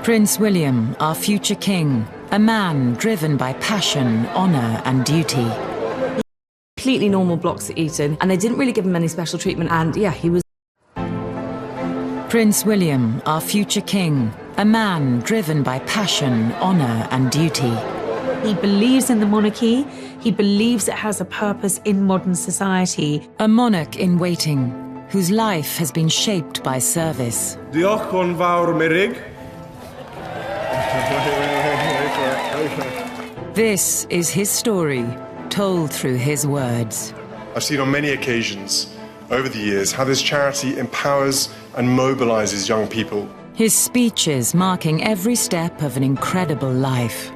Prince William, our future king, a man driven by passion, honour and duty. Completely normal blocks at Eton, and they didn't really give him any special treatment, and yeah, he was... Prince William, our future king, a man driven by passion, honour and duty. He believes in the monarchy, he believes it has a purpose in modern society. A monarch in waiting, whose life has been shaped by service. Diolch yn fawr Mirig. This is his story, told through his words. I've seen on many occasions over the years how this charity empowers and mobilises young people. His speeches marking every step of an incredible life.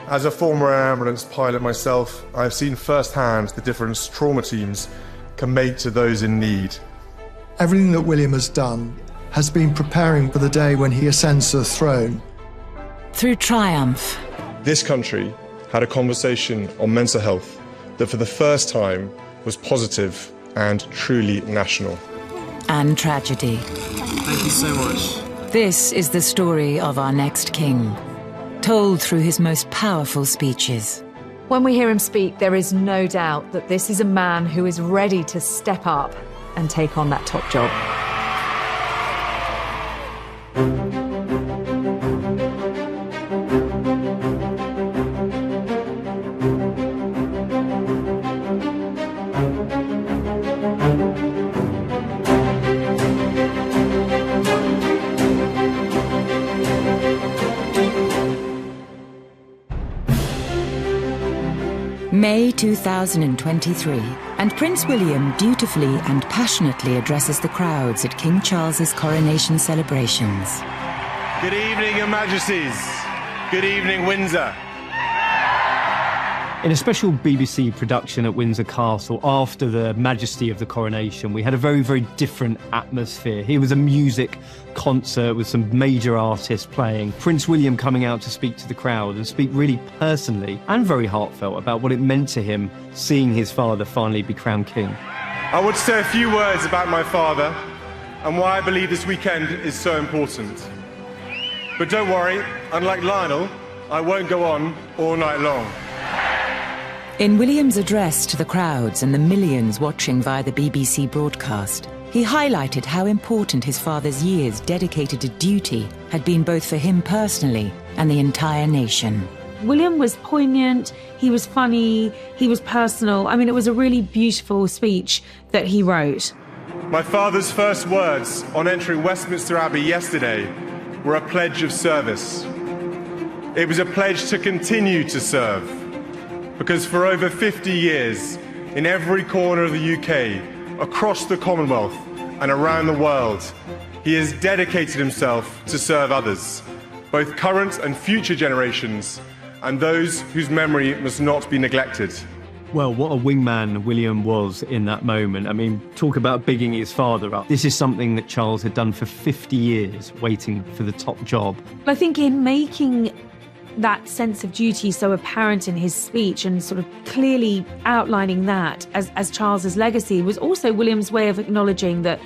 As a former air ambulance pilot myself, I've seen firsthand the difference trauma teams can make to those in need. Everything that William has done has been preparing for the day when he ascends to the throne. Through triumph. This country had a conversation on mental health that for the first time was positive and truly national. And tragedy. Thank you so much. This is the story of our next king, told through his most powerful speeches. When we hear him speak, there is no doubt that this is a man who is ready to step up and take on that top job. May 2023, and Prince William dutifully and passionately addresses the crowds at King Charles's coronation celebrations. Good evening, Your Majesties. Good evening, Windsor. In a special BBC production at Windsor Castle after the majesty of the coronation, we had a very, very different atmosphere. Here was a music concert with some major artists playing. Prince William coming out to speak to the crowd and speak really personally and very heartfelt about what it meant to him seeing his father finally be crowned king. I want to say a few words about my father and why I believe this weekend is so important. But don't worry, unlike Lionel, I won't go on all night long. In William's address to the crowds and the millions watching via the BBC broadcast, he highlighted how important his father's years dedicated to duty had been both for him personally and the entire nation. William was poignant, he was funny, he was personal. I mean, it was a really beautiful speech that he wrote. My father's first words on entering Westminster Abbey yesterday were a pledge of service. It was a pledge to continue to serve. Because for over 50 years, in every corner of the UK, across the Commonwealth and around the world, he has dedicated himself to serve others, both current and future generations, and those whose memory must not be neglected. Well, what a wingman William was in that moment. I mean, talk about bigging his father up. This is something that Charles had done for 50 years, waiting for the top job. I think in making that sense of duty so apparent in his speech and sort of clearly outlining that as Charles's legacy was also William's way of acknowledging that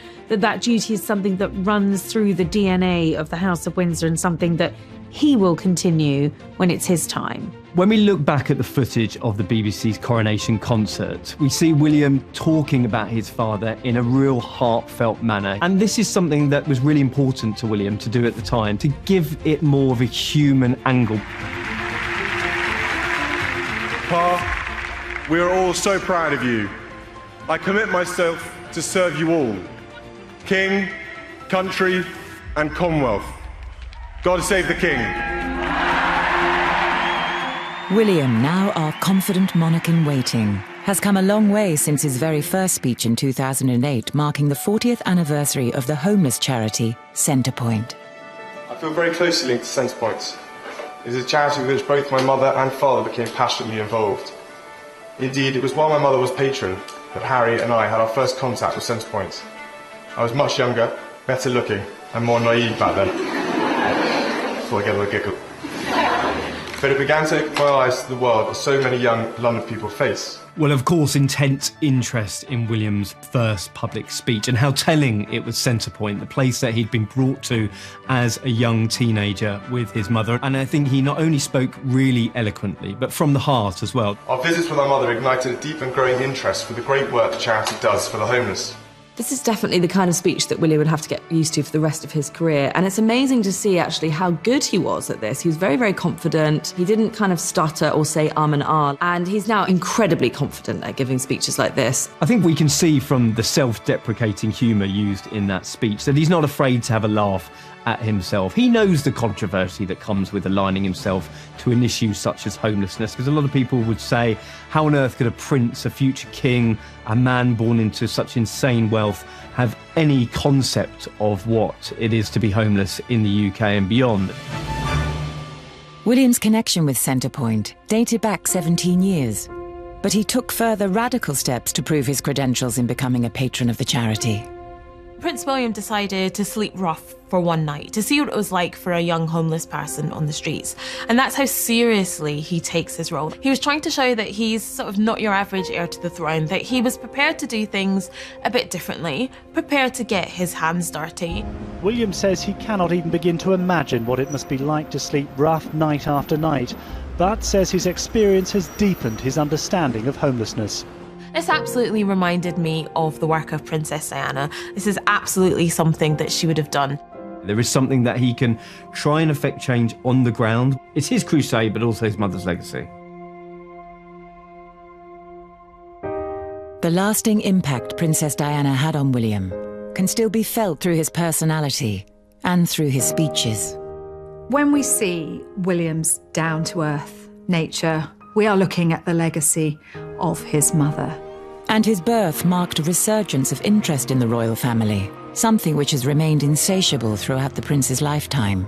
duty is something that runs through the DNA of the House of Windsor and something that he will continue when it's his time. When we look back at the footage of the BBC's coronation concert, we see William talking about his father in a real heartfelt manner. And this is something that was really important to William to do at the time, to give it more of a human angle. Pa, we are all so proud of you. I commit myself to serve you all, King, country, and Commonwealth. God save the King. William, now our confident monarch in waiting, has come a long way since his very first speech in 2008, marking the 40th anniversary of the homeless charity Centrepoint. I feel very closely linked to Centrepoint. It is a charity with which both my mother and father became passionately involved. Indeed, it was while my mother was patron that Harry and I had our first contact with Centrepoint. I was much younger, better looking, and more naive back then. Thought I'd get a little giggle. but it began to open my eyes to the world that so many young London people face. Well, of course, intense interest in William's first public speech, and how telling it was Centrepoint, the place that he'd been brought to as a young teenager with his mother. And I think he not only spoke really eloquently, but from the heart as well. Our visits with our mother ignited a deep and growing interest for the great work the charity does for the homeless. This is definitely the kind of speech that William would have to get used to for the rest of his career. And it's amazing to see actually how good he was at this. He was very, very confident. He didn't kind of stutter or say and ah. And he's now incredibly confident at giving speeches like this. I think we can see from the self-deprecating humour used in that speech that he's not afraid to have a laugh at himself. He knows the controversy that comes with aligning himself to an issue such as homelessness, because a lot of people would say, how on earth could a prince, a future king, a man born into such insane wealth have any concept of what it is to be homeless in the UK and beyond? William's connection with Centrepoint dated back 17 years, but he took further radical steps to prove his credentials in becoming a patron of the charity. Prince William decided to sleep rough for one night, to see what it was like for a young homeless person on the streets. And that's how seriously he takes his role. He was trying to show that he's sort of not your average heir to the throne, that he was prepared to do things a bit differently, prepared to get his hands dirty. William says he cannot even begin to imagine what it must be like to sleep rough night after night, but says his experience has deepened his understanding of homelessness. This absolutely reminded me of the work of Princess Diana. This is absolutely something that she would have done. There is something that he can try and affect change on the ground. It's his crusade, but also his mother's legacy. The lasting impact Princess Diana had on William can still be felt through his personality and through his speeches. When we see William's down-to-earth nature, we are looking at the legacy of his mother. And his birth marked a resurgence of interest in the royal family, something which has remained insatiable throughout the prince's lifetime.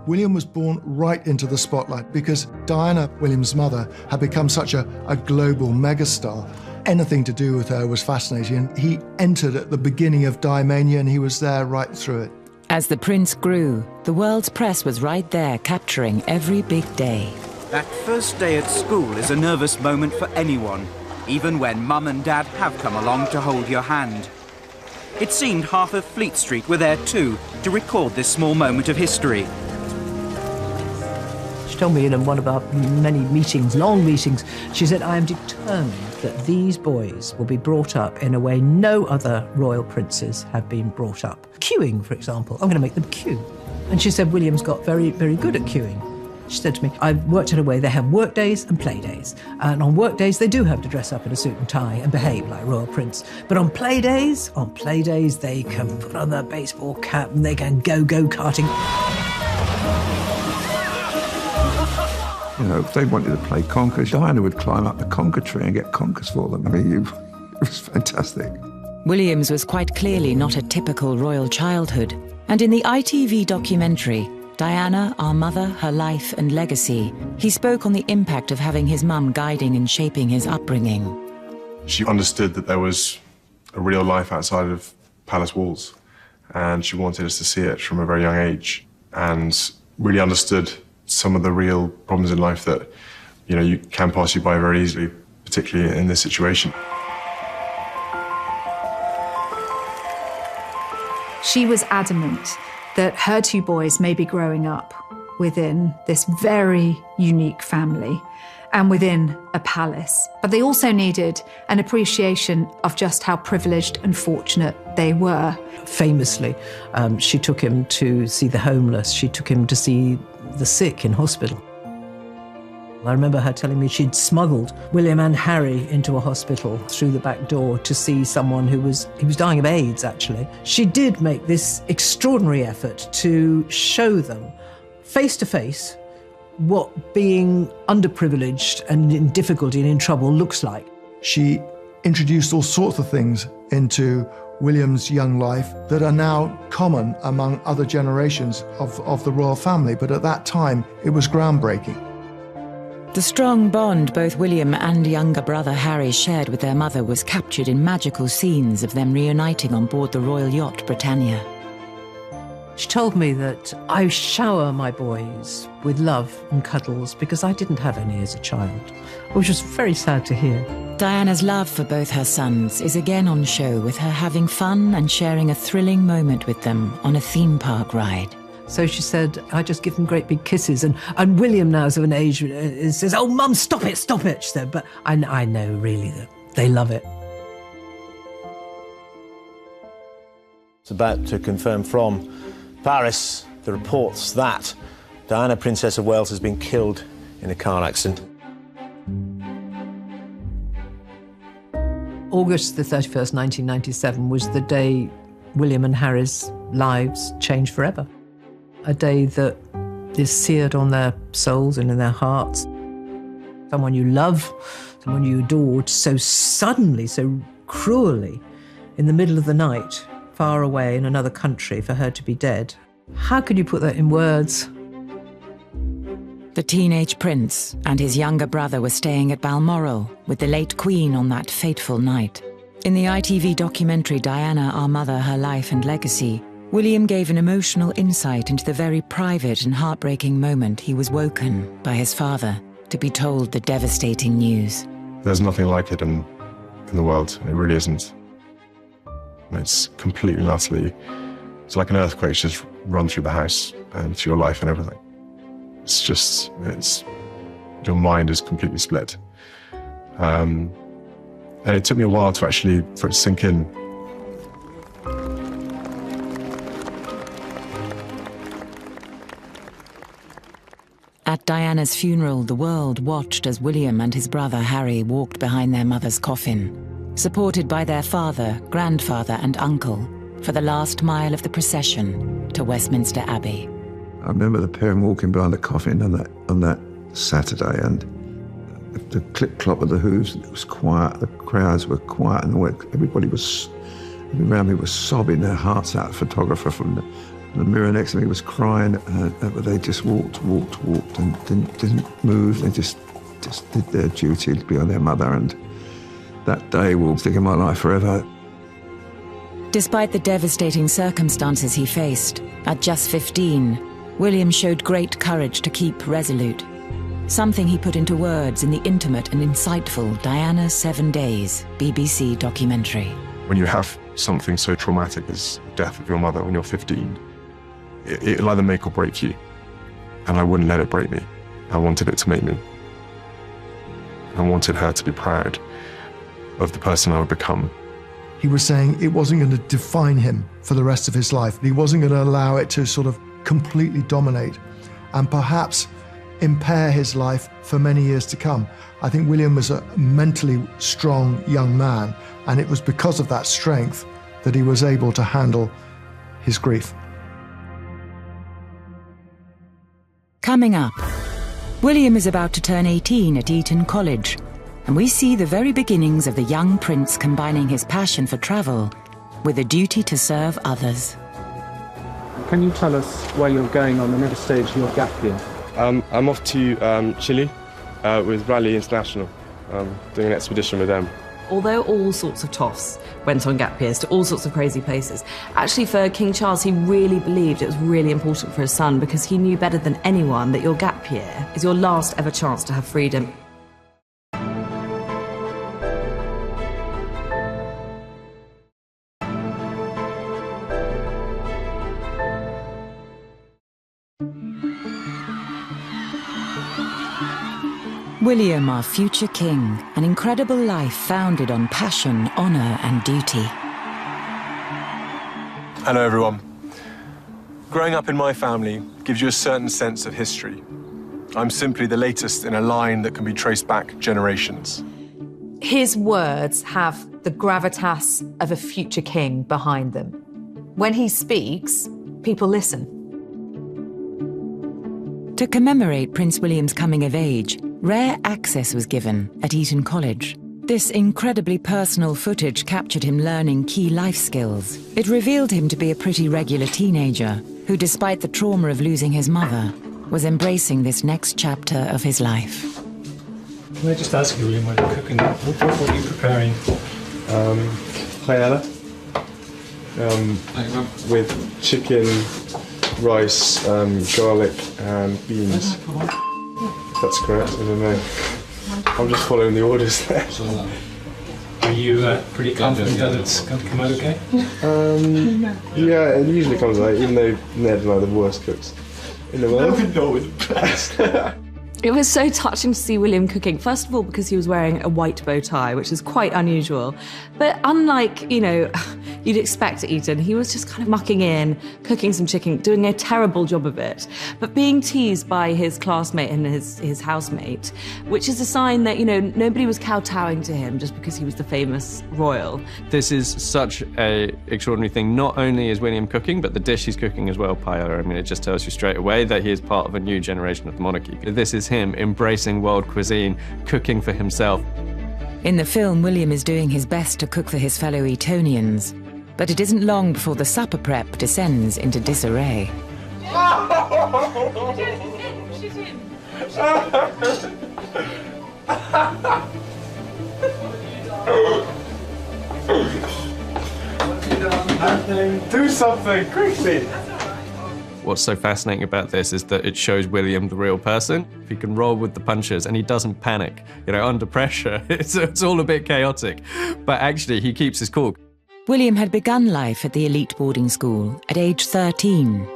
William was born right into the spotlight because Diana, William's mother, had become such a global megastar. Anything to do with her was fascinating. He entered at the beginning of Diamania and he was there right through it. As the prince grew, the world's press was right there, capturing every big day. That first day at school is a nervous moment for anyone, even when Mum and Dad have come along to hold your hand. It seemed half of Fleet Street were there too, to record this small moment of history. She told me in one of our many meetings, long meetings, she said, I am determined that these boys will be brought up in a way no other royal princes have been brought up. Queuing, for example, I'm going to make them queue. And she said William's got very, very good at queuing. She said to me, I've worked in a way they have work days and play days. And on work days, they do have to dress up in a suit and tie and behave like royal prince. But on play days, they can put on their baseball cap and they can go go-karting. You know, if they wanted to play conkers, Diana would climb up the conker tree and get conkers for them. I mean, it was fantastic. William's was quite clearly not a typical royal childhood. And in the ITV documentary, Diana, Our Mother, Her Life and Legacy, he spoke on the impact of having his mum guiding and shaping his upbringing. She understood that there was a real life outside of palace walls, and she wanted us to see it from a very young age, and really understood some of the real problems in life that, you know, you can pass you by very easily, particularly in this situation. She was adamant that her two boys may be growing up within this very unique family and within a palace. But they also needed an appreciation of just how privileged and fortunate they were. Famously, she took him to see the homeless. She took him to see the sick in hospital. I remember her telling me she'd smuggled William and Harry into a hospital through the back door to see someone he was dying of AIDS, actually. She did make this extraordinary effort to show them, face to face, what being underprivileged and in difficulty and in trouble looks like. She introduced all sorts of things into William's young life that are now common among other generations of the royal family, but at that time it was groundbreaking. The strong bond both William and younger brother Harry shared with their mother was captured in magical scenes of them reuniting on board the royal yacht Britannia. She told me that I shower my boys with love and cuddles because I didn't have any as a child, which was very sad to hear. Diana's love for both her sons is again on show, with her having fun and sharing a thrilling moment with them on a theme park ride. So she said, I just give them great big kisses. And William now is of an age, says, oh, Mum, stop it, she said. But I know really that they love it. It's about to confirm from Paris the reports that Diana, Princess of Wales, has been killed in a car accident. August the 31st, 1997 was the day William and Harry's lives changed forever. A day that is seared on their souls and in their hearts. Someone you love, someone you adored, so suddenly, so cruelly, in the middle of the night, far away in another country, for her to be dead. How could you put that in words? The teenage prince and his younger brother were staying at Balmoral with the late Queen on that fateful night. In the ITV documentary Diana, Our Mother, Her Life and Legacy, William gave an emotional insight into the very private and heartbreaking moment he was woken by his father to be told the devastating news. There's nothing like it in the world. It really isn't. It's completely and utterly, it's like an earthquake just run through the house and through your life and everything. Your mind is completely split. And it took me a while for it to sink in. At Diana's funeral, the world watched as William and his brother Harry walked behind their mother's coffin, supported by their father, grandfather and uncle, for the last mile of the procession to Westminster Abbey. I remember the pair walking behind the coffin on that Saturday, and the clip-clop of the hooves, it was quiet, the crowds were quiet, and everybody around me was sobbing their hearts out. The photographer from the mirror next to me was crying, but they just walked and didn't move. They just did their duty to be on their mother, and that day will stick in my life forever. Despite the devastating circumstances he faced, at just 15, William showed great courage to keep resolute, something he put into words in the intimate and insightful Diana's 7 Days BBC documentary. When you have something so traumatic as the death of your mother when you're 15, it'll either make or break you. And I wouldn't let it break me. I wanted it to make me. I wanted her to be proud of the person I would become. He was saying it wasn't going to define him for the rest of his life. He wasn't going to allow it to sort of completely dominate and perhaps impair his life for many years to come. I think William was a mentally strong young man, and it was because of that strength that he was able to handle his grief. Coming up, William is about to turn 18 at Eton College, and we see the very beginnings of the young prince combining his passion for travel with a duty to serve others. Can you tell us where you're going on the next stage of your gap year? I'm off to Chile with Raleigh International, doing an expedition with them. Although all sorts of toffs went on gap years to all sorts of crazy places, actually for King Charles, he really believed it was really important for his son, because he knew better than anyone that your gap year is your last ever chance to have freedom. William, our future king, an incredible life founded on passion, honour and duty. Hello everyone. Growing up in my family gives you a certain sense of history. I'm simply the latest in a line that can be traced back generations. His words have the gravitas of a future king behind them. When he speaks, people listen. To commemorate Prince William's coming of age, rare access was given at Eton College. This incredibly personal footage captured him learning key life skills. It revealed him to be a pretty regular teenager who, despite the trauma of losing his mother, was embracing this next chapter of his life. Can I just ask you, William, when you're cooking, what are you preparing? Paella with chicken, rice, garlic, and beans. If that's correct, I don't know. I'm just following the orders there. Are you pretty confident that it's going to come out okay? Yeah, it usually comes out, even though Ned and I are the worst cooks in the world. No, we're the best. It was so touching to see William cooking, first of all because he was wearing a white bow tie, which is quite unusual. But unlike, you'd expect at Eton, he was just kind of mucking in, cooking some chicken, doing a terrible job of it. But being teased by his classmate and his housemate, which is a sign that, nobody was kowtowing to him just because he was the famous royal. This is such an extraordinary thing. Not only is William cooking, but the dish he's cooking as well, paella. I mean, it just tells you straight away that he is part of a new generation of the monarchy. This is him embracing world cuisine, cooking for himself. In the film, William is doing his best to cook for his fellow Etonians, but it isn't long before the supper prep descends into disarray. Do something, quickly! What's so fascinating about this is that it shows William the real person. He can roll with the punches and he doesn't panic. Under pressure, it's all a bit chaotic, but actually he keeps his cool. William had begun life at the elite boarding school at age 13.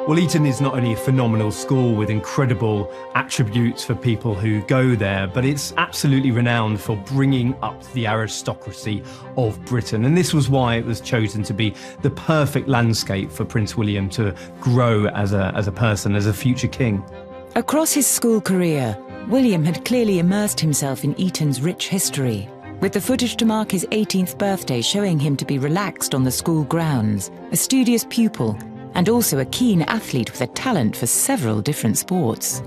Well, Eton is not only a phenomenal school with incredible attributes for people who go there, but it's absolutely renowned for bringing up the aristocracy of Britain. And this was why it was chosen to be the perfect landscape for Prince William to grow as a person, as a future king. Across his school career, William had clearly immersed himself in Eton's rich history, with the footage to mark his 18th birthday showing him to be relaxed on the school grounds, a studious pupil, and also a keen athlete with a talent for several different sports.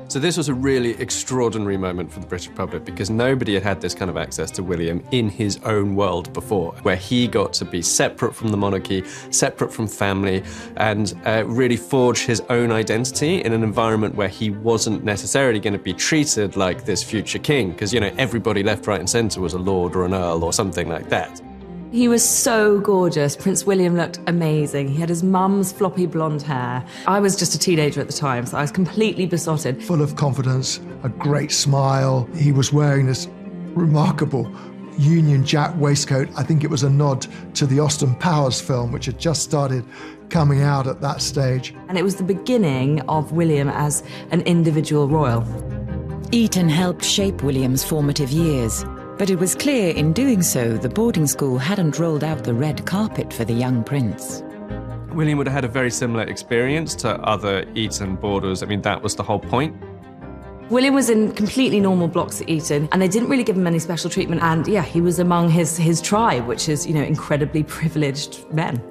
So this was a really extraordinary moment for the British public because nobody had this kind of access to William in his own world before, where he got to be separate from the monarchy, separate from family, and really forge his own identity in an environment where he wasn't necessarily going to be treated like this future king, because, everybody left, right and centre was a lord or an earl or something like that. He was so gorgeous. Prince William looked amazing. He had his mum's floppy blonde hair. I was just a teenager at the time, so I was completely besotted. Full of confidence, a great smile. He was wearing this remarkable Union Jack waistcoat. I think it was a nod to the Austin Powers film, which had just started coming out at that stage. And it was the beginning of William as an individual royal. Eton helped shape William's formative years. But it was clear in doing so, the boarding school hadn't rolled out the red carpet for the young prince. William would have had a very similar experience to other Eton boarders. I mean, that was the whole point. William was in completely normal blocks at Eton, and they didn't really give him any special treatment. And yeah, he was among his tribe, which is, incredibly privileged men.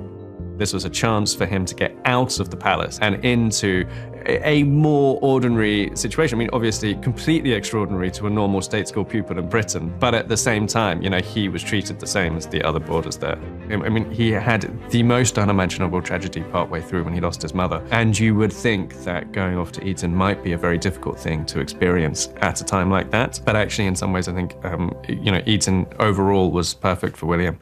This was a chance for him to get out of the palace and into a more ordinary situation. I mean, obviously completely extraordinary to a normal state school pupil in Britain, but at the same time, he was treated the same as the other boarders there. I mean, he had the most unimaginable tragedy partway through when he lost his mother. And you would think that going off to Eton might be a very difficult thing to experience at a time like that. But actually, in some ways, I think, Eton overall was perfect for William.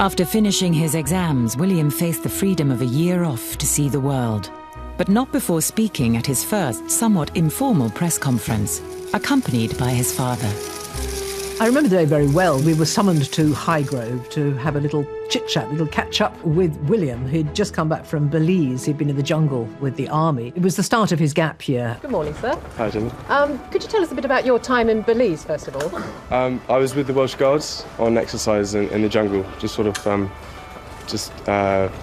After finishing his exams, William faced the freedom of a year off to see the world, but not before speaking at his first, somewhat informal press conference, accompanied by his father. I remember the day very well. We were summoned to Highgrove to have a little chit-chat, little catch-up with William, who'd just come back from Belize. He'd been in the jungle with the army. It was the start of his gap year. Good morning, sir. Hi, Jenny. Could you tell us a bit about your time in Belize, first of all? I was with the Welsh Guards on exercise in the jungle, just sort of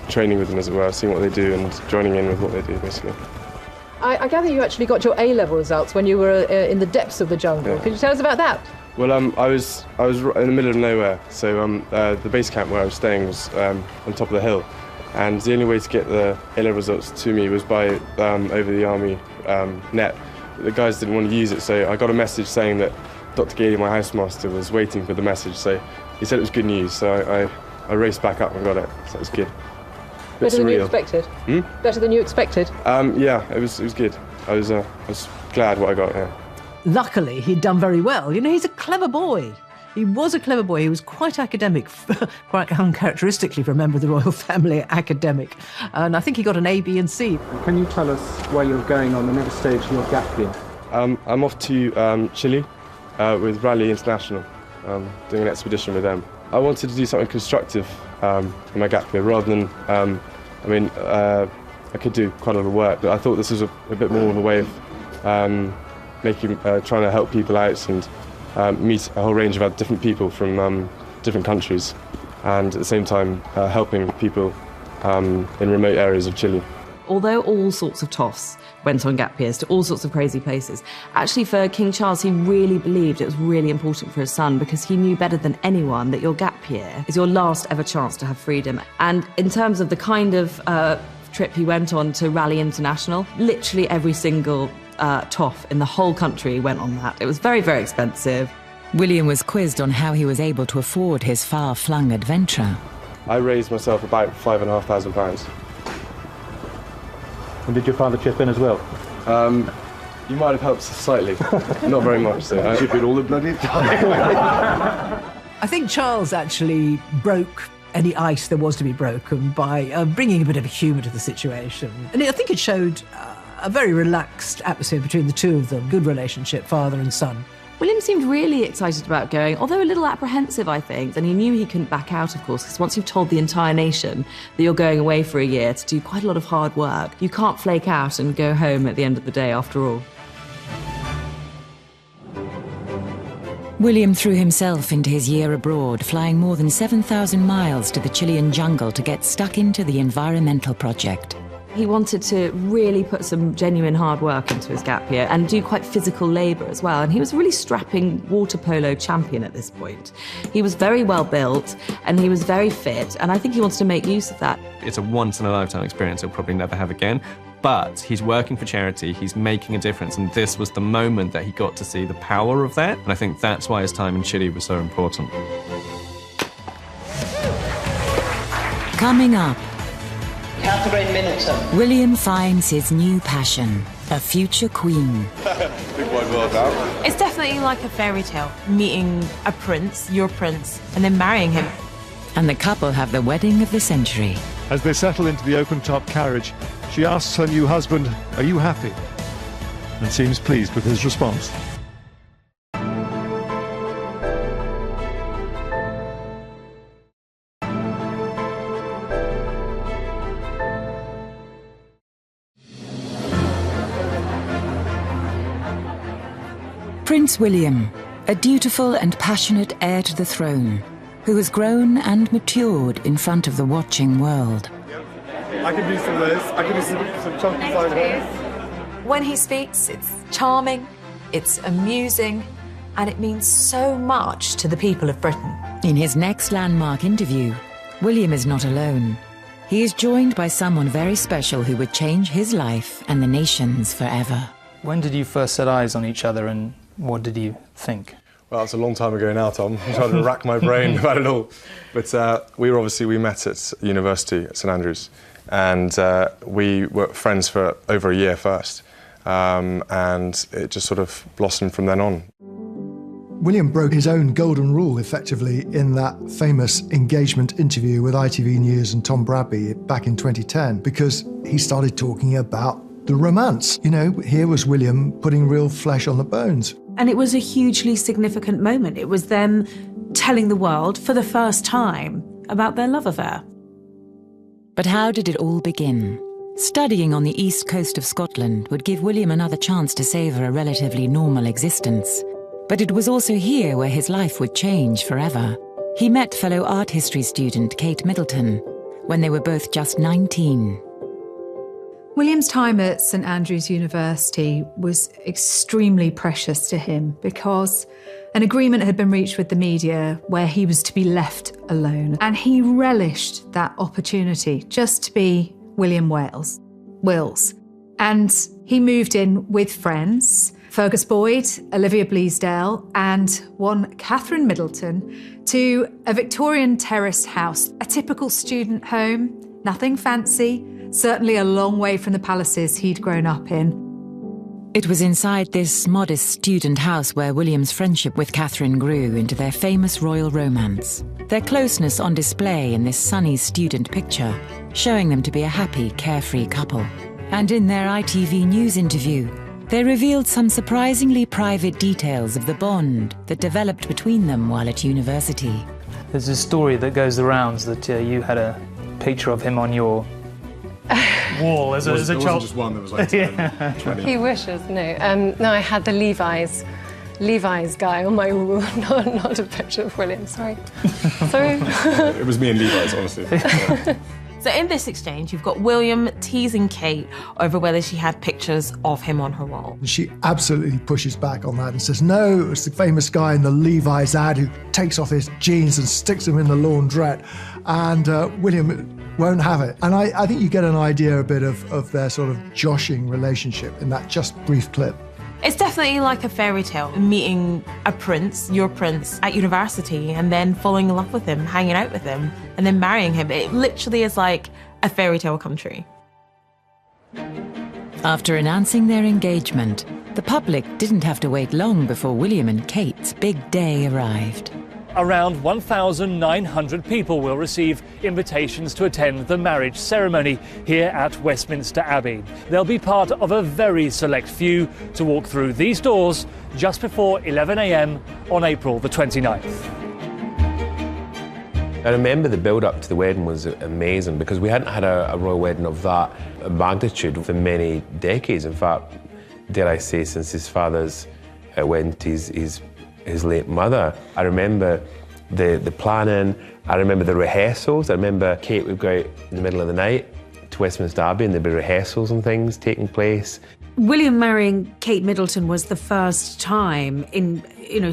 training with them, as it were, seeing what they do and joining in with what they do, basically. I gather you actually got your A-level results when you were in the depths of the jungle. Yeah. Could you tell us about that? Well, I was in the middle of nowhere, so the base camp where I was staying was on top of the hill, and the only way to get the A-level results to me was by over the army net. The guys didn't want to use it, so I got a message saying that Dr. Gailey, my housemaster, was waiting for the message, so he said it was good news, so I raced back up and got it, so it was good. Better than you expected? Better than you expected? Yeah, it was good. I was glad what I got, yeah. Luckily, he'd done very well. He's a clever boy. He was a clever boy. He was quite academic, quite uncharacteristically for a member of the royal family, academic. And I think he got an A, B and C. Can you tell us where you're going on the next stage of your gap year? I'm off to Chile with Raleigh International, doing an expedition with them. I wanted to do something constructive in my gap year rather than, I could do quite a lot of work, but I thought this was a bit more of a way of trying to help people out and meet a whole range of different people from different countries, and at the same time helping people in remote areas of Chile. Although all sorts of toffs went on gap years to all sorts of crazy places, actually for King Charles, he really believed it was really important for his son because he knew better than anyone that your gap year is your last ever chance to have freedom. And in terms of the kind of trip he went on to Raleigh International, literally every single toff in the whole country went on that. It was very, very expensive. William was quizzed on how he was able to afford his far-flung adventure. I raised myself about £5,500. And did your father chip in as well? You might have helped slightly, not very much. So I chip in all the bloody time. I think Charles actually broke any ice there was to be broken by bringing a bit of humour to the situation. And I think it showed a very relaxed atmosphere between the two of them, good relationship, father and son. William seemed really excited about going, although a little apprehensive, I think. And he knew he couldn't back out, of course, because once you've told the entire nation that you're going away for a year to do quite a lot of hard work, you can't flake out and go home at the end of the day after all. William threw himself into his year abroad, flying more than 7,000 miles to the Chilean jungle to get stuck into the environmental project. He wanted to really put some genuine hard work into his gap year and do quite physical labour as well. And he was a really strapping water polo champion at this point. He was very well built and he was very fit. And I think he wants to make use of that. It's a once-in-a-lifetime experience he'll probably never have again. But he's working for charity, he's making a difference, and this was the moment that he got to see the power of that. And I think that's why his time in Chile was so important. Coming up, Catherine Middleton. William finds his new passion, a future queen. Big boy world out. It's definitely like a fairy tale, meeting a prince, your prince, and then marrying him. And the couple have the wedding of the century. As they settle into the open-top carriage, she asks her new husband, "Are you happy?" and seems pleased with his response. Prince William, a dutiful and passionate heir to the throne, who has grown and matured in front of the watching world. I can do some of this. I can do some chunky side here. When he speaks, it's charming, it's amusing, and it means so much to the people of Britain. In his next landmark interview, William is not alone. He is joined by someone very special who would change his life and the nation's forever. When did you first set eyes on each other and what did you think? Well, it's a long time ago now, Tom. I'm trying to rack my brain about it all. But we met at university at St Andrews, and we were friends for over a year first, and it just sort of blossomed from then on. William broke his own golden rule, effectively, in that famous engagement interview with ITV News and Tom Bradby back in 2010, because he started talking about the romance. You know, here was William putting real flesh on the bones. And it was a hugely significant moment. It was them telling the world for the first time about their love affair. But how did it all begin? Studying on the east coast of Scotland would give William another chance to savour a relatively normal existence. But it was also here where his life would change forever. He met fellow art history student Kate Middleton when they were both just 19. William's time at St Andrews University was extremely precious to him because an agreement had been reached with the media where he was to be left alone. And he relished that opportunity just to be William Wills. And he moved in with friends, Fergus Boyd, Olivia Bleasdale, and one Catherine Middleton, to a Victorian terraced house, a typical student home, nothing fancy, certainly a long way from the palaces he'd grown up in. It was inside this modest student house where William's friendship with Catherine grew into their famous royal romance. Their closeness on display in this sunny student picture, showing them to be a happy, carefree couple. And in their ITV News interview, they revealed some surprisingly private details of the bond that developed between them while at university. There's a story that goes the rounds that you had a picture of him on your wall as a child. It wasn't just one, there was like 10, 20. He wishes, no. No, I had the Levi's guy on my wall, not a picture of William, sorry. Sorry. It was me and Levi's, honestly. Yeah. So in this exchange, you've got William teasing Kate over whether she had pictures of him on her wall. She absolutely pushes back on that and says, no, it's the famous guy in the Levi's ad who takes off his jeans and sticks them in the laundrette. And William won't have it. And I think you get an idea a bit of their sort of joshing relationship in that just brief clip. It's definitely like a fairy tale, meeting a prince, your prince, at university, and then falling in love with him, hanging out with him, and then marrying him. It literally is like a fairy tale come true. After announcing their engagement, the public didn't have to wait long before William and Kate's big day arrived. Around 1,900 people will receive invitations to attend the marriage ceremony here at Westminster Abbey. They'll be part of a very select few to walk through these doors just before 11 a.m. on April the 29th. I remember the build-up to the wedding was amazing because we hadn't had a royal wedding of that magnitude for many decades. In fact, dare I say, since his father's wedding to his late mother. I remember the planning, I remember the rehearsals. I remember Kate would go out in the middle of the night to Westminster Abbey and there'd be rehearsals and things taking place. William marrying Kate Middleton was the first time in,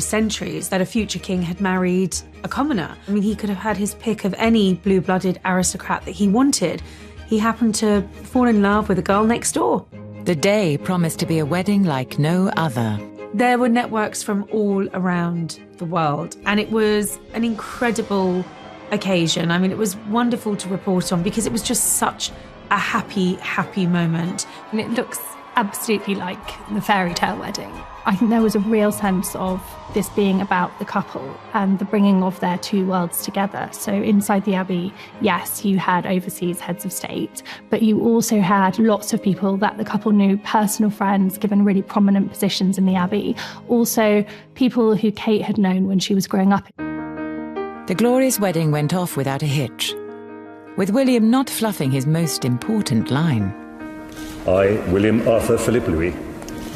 centuries that a future king had married a commoner. I mean, he could have had his pick of any blue-blooded aristocrat that he wanted. He happened to fall in love with a girl next door. The day promised to be a wedding like no other. There were networks from all around the world, and it was an incredible occasion. I mean, it was wonderful to report on because it was just such a happy, happy moment. And it looks absolutely like the fairy tale wedding. I think there was a real sense of this being about the couple and the bringing of their two worlds together. So inside the Abbey, yes, you had overseas heads of state, but you also had lots of people that the couple knew, personal friends given really prominent positions in the Abbey. Also, people who Kate had known when she was growing up. The glorious wedding went off without a hitch, with William not fluffing his most important line. I, William Arthur Philip Louis.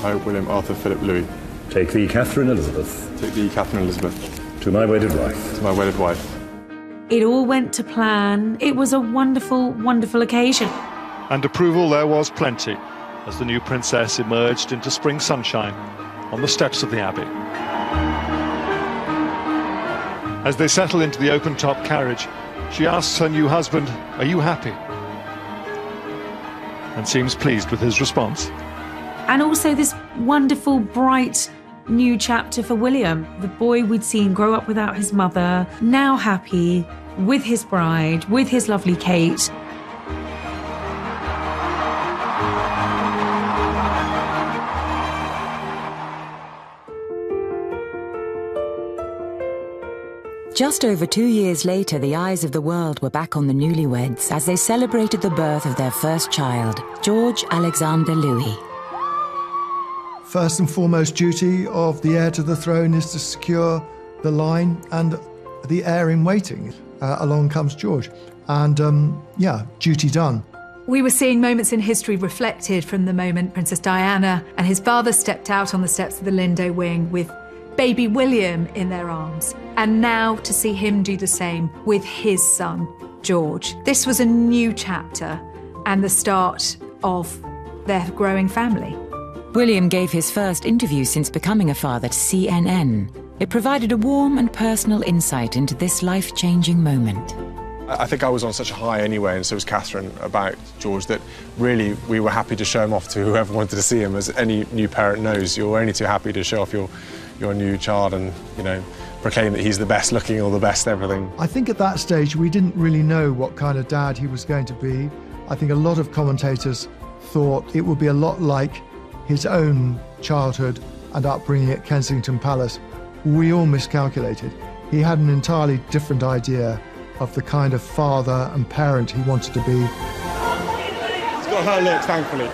I, William Arthur Philip Louis. Take thee, Catherine Elizabeth. Take thee, Catherine Elizabeth. To my wedded wife. To my wedded wife. It all went to plan. It was a wonderful, wonderful occasion. And approval there was plenty as the new princess emerged into spring sunshine on the steps of the Abbey. As they settle into the open-top carriage, she asks her new husband, "Are you happy?" and seems pleased with his response. And also this wonderful, bright new chapter for William. The boy we'd seen grow up without his mother, now happy with his bride, with his lovely Kate. Just over 2 years later, the eyes of the world were back on the newlyweds as they celebrated the birth of their first child, George Alexander Louis. First and foremost duty of the heir to the throne is to secure the line and the heir in waiting. Along comes George. And, duty done. We were seeing moments in history reflected from the moment Princess Diana and his father stepped out on the steps of the Lindo wing with baby William in their arms. And now to see him do the same with his son, George. This was a new chapter and the start of their growing family. William gave his first interview since becoming a father to CNN. It provided a warm and personal insight into this life-changing moment. I think I was on such a high anyway, and so was Catherine, about George, that really we were happy to show him off to whoever wanted to see him. As any new parent knows, you're only too happy to show off your new child and, proclaim that he's the best looking or the best everything. I think at that stage we didn't really know what kind of dad he was going to be. I think a lot of commentators thought it would be a lot like his own childhood and upbringing at Kensington Palace, we all miscalculated. He had an entirely different idea of the kind of father and parent he wanted to be. He's got her look, thankfully.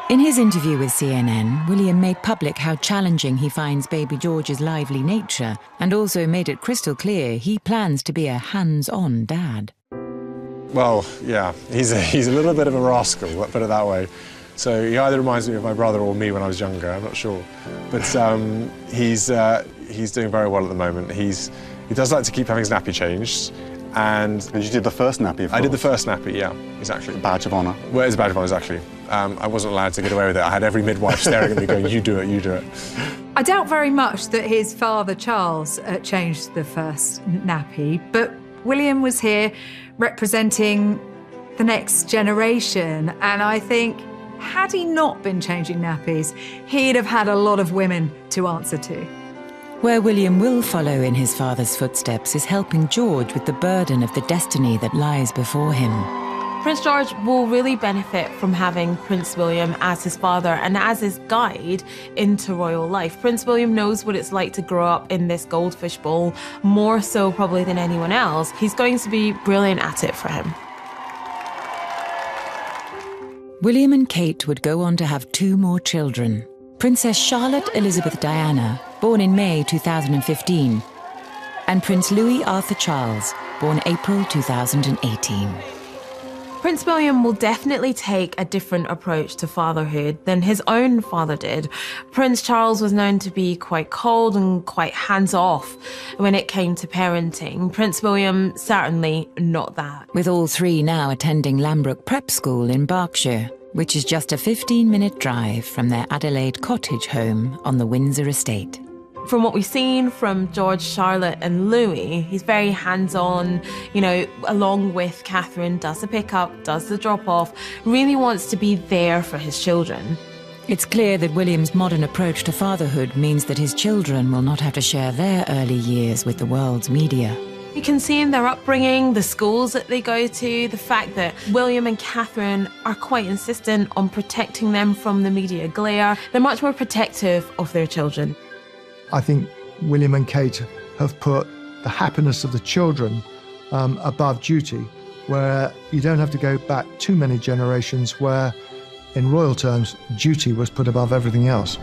In his interview with CNN, William made public how challenging he finds baby George's lively nature, and also made it crystal clear he plans to be a hands-on dad. Well, yeah, he's a little bit of a rascal, let's put it that way. So he either reminds me of my brother or me when I was younger, I'm not sure. But he's doing very well at the moment. He does like to keep having his nappy changed. And you did the first nappy, of course. I did the first nappy, yeah, exactly. Badge of honour. Well, it's a badge of honour, exactly. I wasn't allowed to get away with it. I had every midwife staring at me going, you do it, you do it. I doubt very much that his father, Charles, changed the first nappy, but William was here representing the next generation, and I think had he not been changing nappies, he'd have had a lot of women to answer to. Where William will follow in his father's footsteps is helping George with the burden of the destiny that lies before him. Prince George will really benefit from having Prince William as his father and as his guide into royal life. Prince William knows what it's like to grow up in this goldfish bowl, more so probably than anyone else. He's going to be brilliant at it for him. William and Kate would go on to have 2 more children. Princess Charlotte Elizabeth Diana, born in May 2015, and Prince Louis Arthur Charles, born April 2018. Prince William will definitely take a different approach to fatherhood than his own father did. Prince Charles was known to be quite cold and quite hands-off when it came to parenting. Prince William, certainly not that. With all 3 now attending Lambrook Prep School in Berkshire, which is just a 15-minute drive from their Adelaide cottage home on the Windsor estate. From what we've seen from George, Charlotte and Louis, he's very hands-on, you know, along with Catherine, does the pick-up, does the drop-off, really wants to be there for his children. It's clear that William's modern approach to fatherhood means that his children will not have to share their early years with the world's media. You can see in their upbringing, the schools that they go to, the fact that William and Catherine are quite insistent on protecting them from the media glare. They're much more protective of their children. I think William and Kate have put the happiness of the children above duty, where you don't have to go back too many generations where, in royal terms, duty was put above everything else.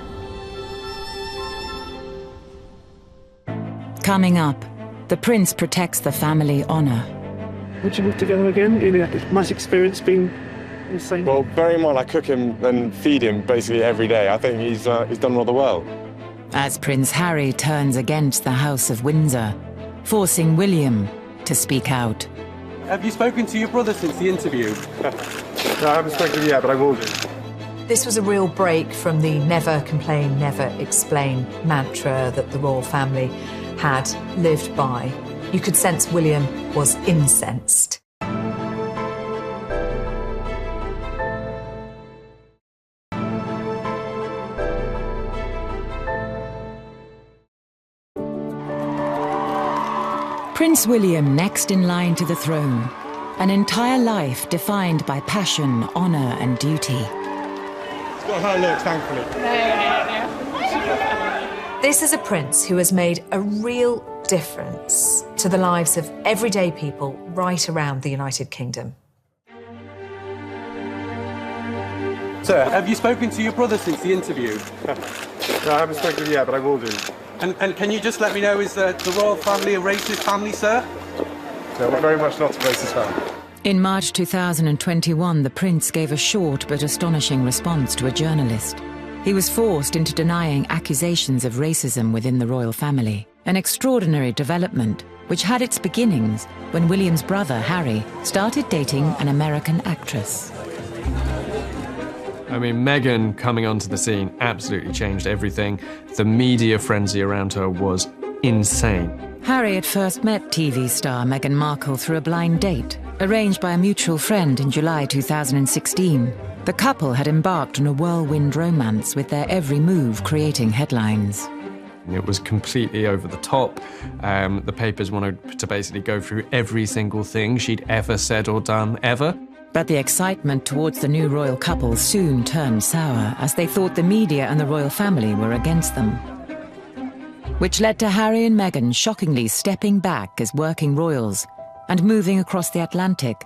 Coming up, the prince protects the family honour. Would you move together again? It must experience being insane. Well, bearing in mind I cook him and feed him basically every day, I think he's done rather well. As Prince Harry turns against the House of Windsor, forcing William to speak out. Have you spoken to your brother since the interview? No, I haven't spoken to him yet, but I will do. This was a real break from the never complain, never explain mantra that the royal family had lived by. You could sense William was incensed. Prince William next in line to the throne, an entire life defined by passion, honour and duty. He's got her look, thankfully. This is a prince who has made a real difference to the lives of everyday people right around the United Kingdom. Sir, have you spoken to your brother since the interview? No, I haven't spoken to him yet, but I will do. And can you just let me know, is the royal family a racist family, sir? No, we're very much not a racist family. In March 2021, the prince gave a short but astonishing response to a journalist. He was forced into denying accusations of racism within the royal family, an extraordinary development which had its beginnings when William's brother, Harry, started dating an American actress. I mean, Meghan coming onto the scene absolutely changed everything. The media frenzy around her was insane. Harry had first met TV star Meghan Markle through a blind date, arranged by a mutual friend in July 2016. The couple had embarked on a whirlwind romance, with their every move creating headlines. It was completely over the top. The papers wanted to basically go through every single thing she'd ever said or done, ever. But the excitement towards the new royal couple soon turned sour as they thought the media and the royal family were against them. Which led to Harry and Meghan shockingly stepping back as working royals and moving across the Atlantic,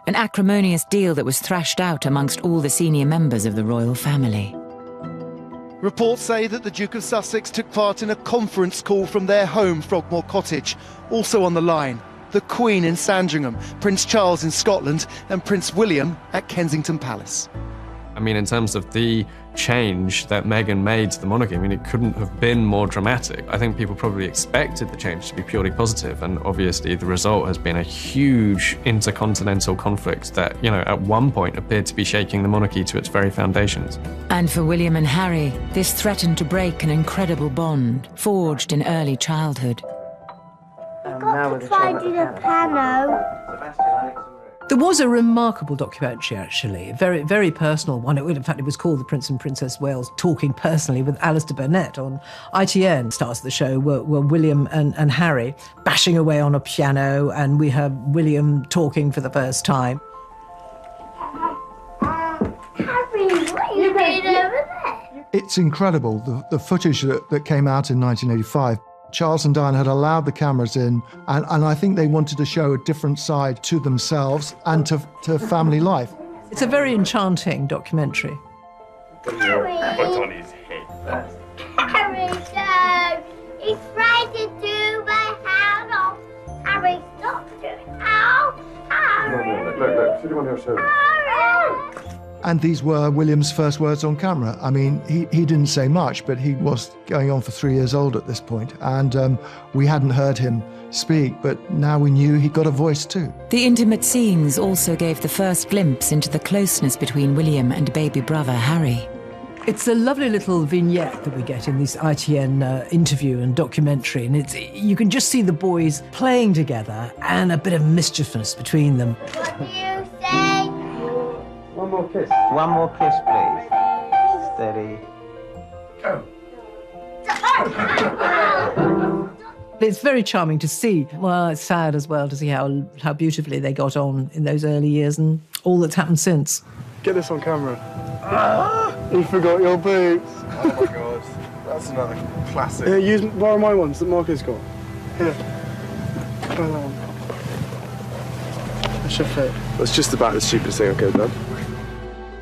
an acrimonious deal that was thrashed out amongst all the senior members of the royal family. Reports say that the Duke of Sussex took part in a conference call from their home, Frogmore Cottage. Also on the line, the Queen in Sandringham, Prince Charles in Scotland, and Prince William at Kensington Palace. I mean, in terms of the change that Meghan made to the monarchy, I mean, it couldn't have been more dramatic. I think people probably expected the change to be purely positive, and obviously the result has been a huge intercontinental conflict that, you know, at one point appeared to be shaking the monarchy to its very foundations. And for William and Harry, this threatened to break an incredible bond forged in early childhood. Got to try to do the piano. There was a remarkable documentary, actually, a very, very personal one. In fact, it was called The Prince and Princess Wales Talking Personally with Alistair Burnett on ITN. Stars of the show were William and Harry bashing away on a piano, and we heard William talking for the first time. Harry, what are you doing over there? It's incredible, the footage that came out in 1985. Charles and Diana had allowed the cameras in, and I think they wanted to show a different side to themselves and to family life. It's a very enchanting documentary. Harry! What's on his head first? Harry, no! He's trying to do my hand off. Harry, stop doing ow! Harry! Look, sit him on your shoulder. Harry! And these were William's first words on camera. I mean, he didn't say much, but he was going on for 3 years old at this point, and we hadn't heard him speak, but now we knew he got a voice too. The intimate scenes also gave the first glimpse into the closeness between William and baby brother Harry. It's a lovely little vignette that we get in this ITN interview and documentary, and you can just see the boys playing together and a bit of mischievousness between them. What do you say? One more kiss. One more kiss, please. Steady. Go. It's very charming to see. Well, it's sad as well to see how beautifully they got on in those early years and all that's happened since. Get this on camera. You forgot your boots. Oh my God, that's another classic. Here, borrow my ones that Marco's got. Here. Try that one. That should fit. That's just about the stupidest thing I could have done.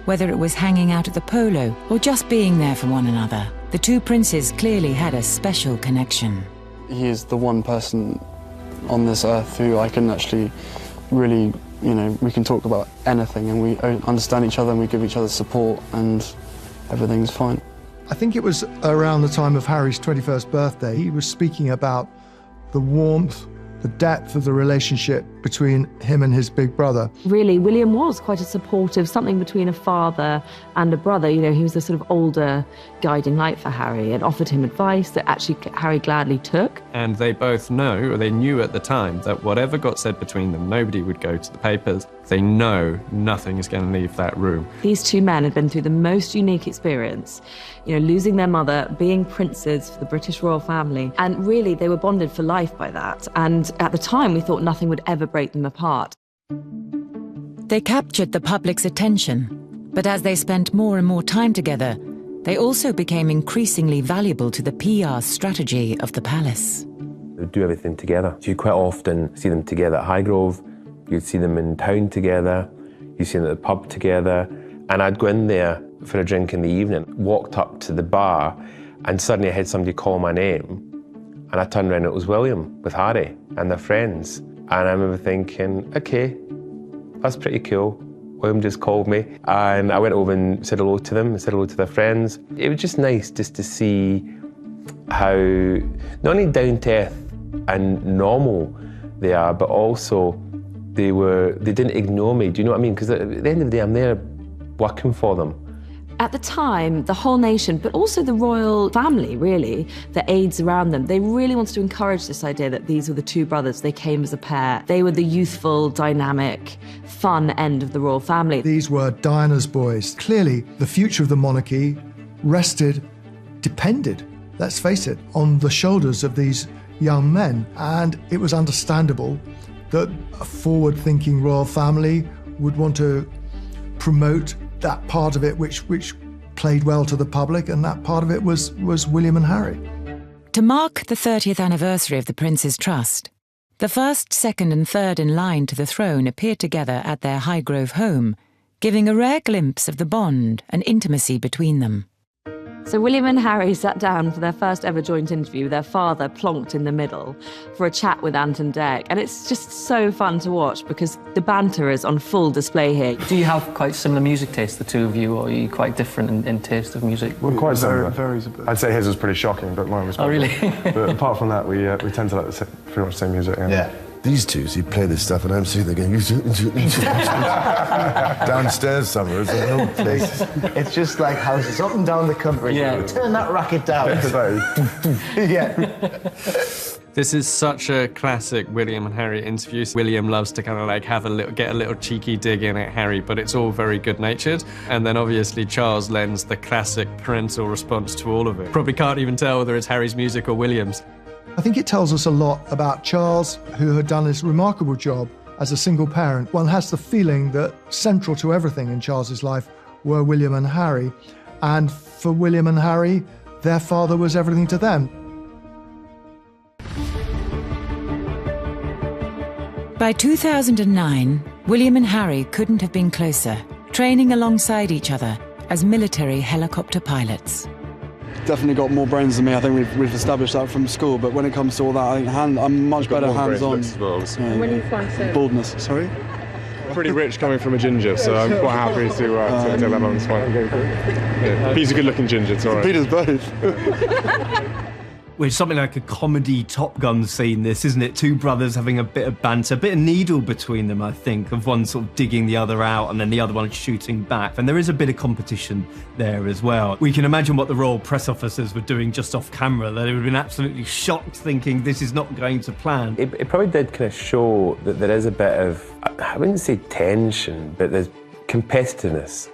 Whether it was hanging out at the polo or just being there for one another, the two princes clearly had a special connection. He is the one person on this earth who I can actually really, we can talk about anything and we understand each other and we give each other support and everything's fine. I think it was around the time of Harry's 21st birthday, he was speaking about the warmth, the depth of the relationship between him and his big brother. Really, William was quite a supportive, something between a father and a brother. He was a sort of older guiding light for Harry and offered him advice that actually Harry gladly took. And they both know, or they knew at the time, that whatever got said between them, nobody would go to the papers. They know nothing is going to leave that room. These two men had been through the most unique experience, losing their mother, being princes for the British royal family, and really they were bonded for life by that. And at the time, we thought nothing would ever break them apart. They captured the public's attention, but as they spent more and more time together, they also became increasingly valuable to the PR strategy of the palace. They do everything together. So you quite often see them together at Highgrove, you'd see them in town together, you'd see them at the pub together, and I'd go in there for a drink in the evening, walked up to the bar, and suddenly I had somebody call my name, and I turned around and it was William with Harry and their friends. And I remember thinking, okay, that's pretty cool. William just called me, and I went over and said hello to them, and said hello to their friends. It was just nice just to see how not only down to earth and normal they are, but also they didn't ignore me. Do you know what I mean? Because at the end of the day, I'm there working for them. At the time, the whole nation, but also the royal family, really, the aides around them, they really wanted to encourage this idea that these were the two brothers. They came as a pair. They were the youthful, dynamic, fun end of the royal family. These were Diana's boys. Clearly, the future of the monarchy depended, let's face it, on the shoulders of these young men. And it was understandable that a forward-thinking royal family would want to promote that part of it which played well to the public, and that part of it was William and Harry. To mark the 30th anniversary of the Prince's Trust, the first, second and third in line to the throne appeared together at their Highgrove home, giving a rare glimpse of the bond and intimacy between them. So William and Harry sat down for their first ever joint interview, their father plonked in the middle, for a chat with Ant and Dec. And it's just so fun to watch because the banter is on full display here. Do you have quite similar music tastes, the two of you, or are you quite different in taste of music? We're quite similar. Varies a bit. I'd say his was pretty shocking, but mine was Oh, really? But apart from that, we tend to like pretty much the same music. Yeah. These two, so you play this stuff, and I'm sitting there going, downstairs somewhere, it's an old place. It's just like houses up and down the country. Yeah. Turn that racket down. Yeah. This is such a classic William and Harry interview. William loves to kind of like get a little cheeky dig in at Harry, but it's all very good-natured. And then obviously Charles lends the classic parental response to all of it. Probably can't even tell whether it's Harry's music or William's. I think it tells us a lot about Charles, who had done this remarkable job as a single parent. One has the feeling that central to everything in Charles's life were William and Harry. And for William and Harry, their father was everything to them. By 2009, William and Harry couldn't have been closer, training alongside each other as military helicopter pilots. Definitely got more brains than me. I think we've established that from school. But when it comes to all that, I think I'm much better hands-on. When you find so Baldness. Sorry. Pretty rich coming from a ginger, so I'm quite happy to take that on this one. Yeah. He's a good-looking ginger. It's all right. Peter's both. Well, it's something like a comedy Top Gun scene, this, isn't it? Two brothers having a bit of banter, a bit of needle between them, I think, of one sort of digging the other out and then the other one shooting back. And there is a bit of competition there as well. We can imagine what the royal press officers were doing just off camera. They would have been absolutely shocked, thinking this is not going to plan. It probably did kind of show that there is a bit of, I wouldn't say tension, but there's competitiveness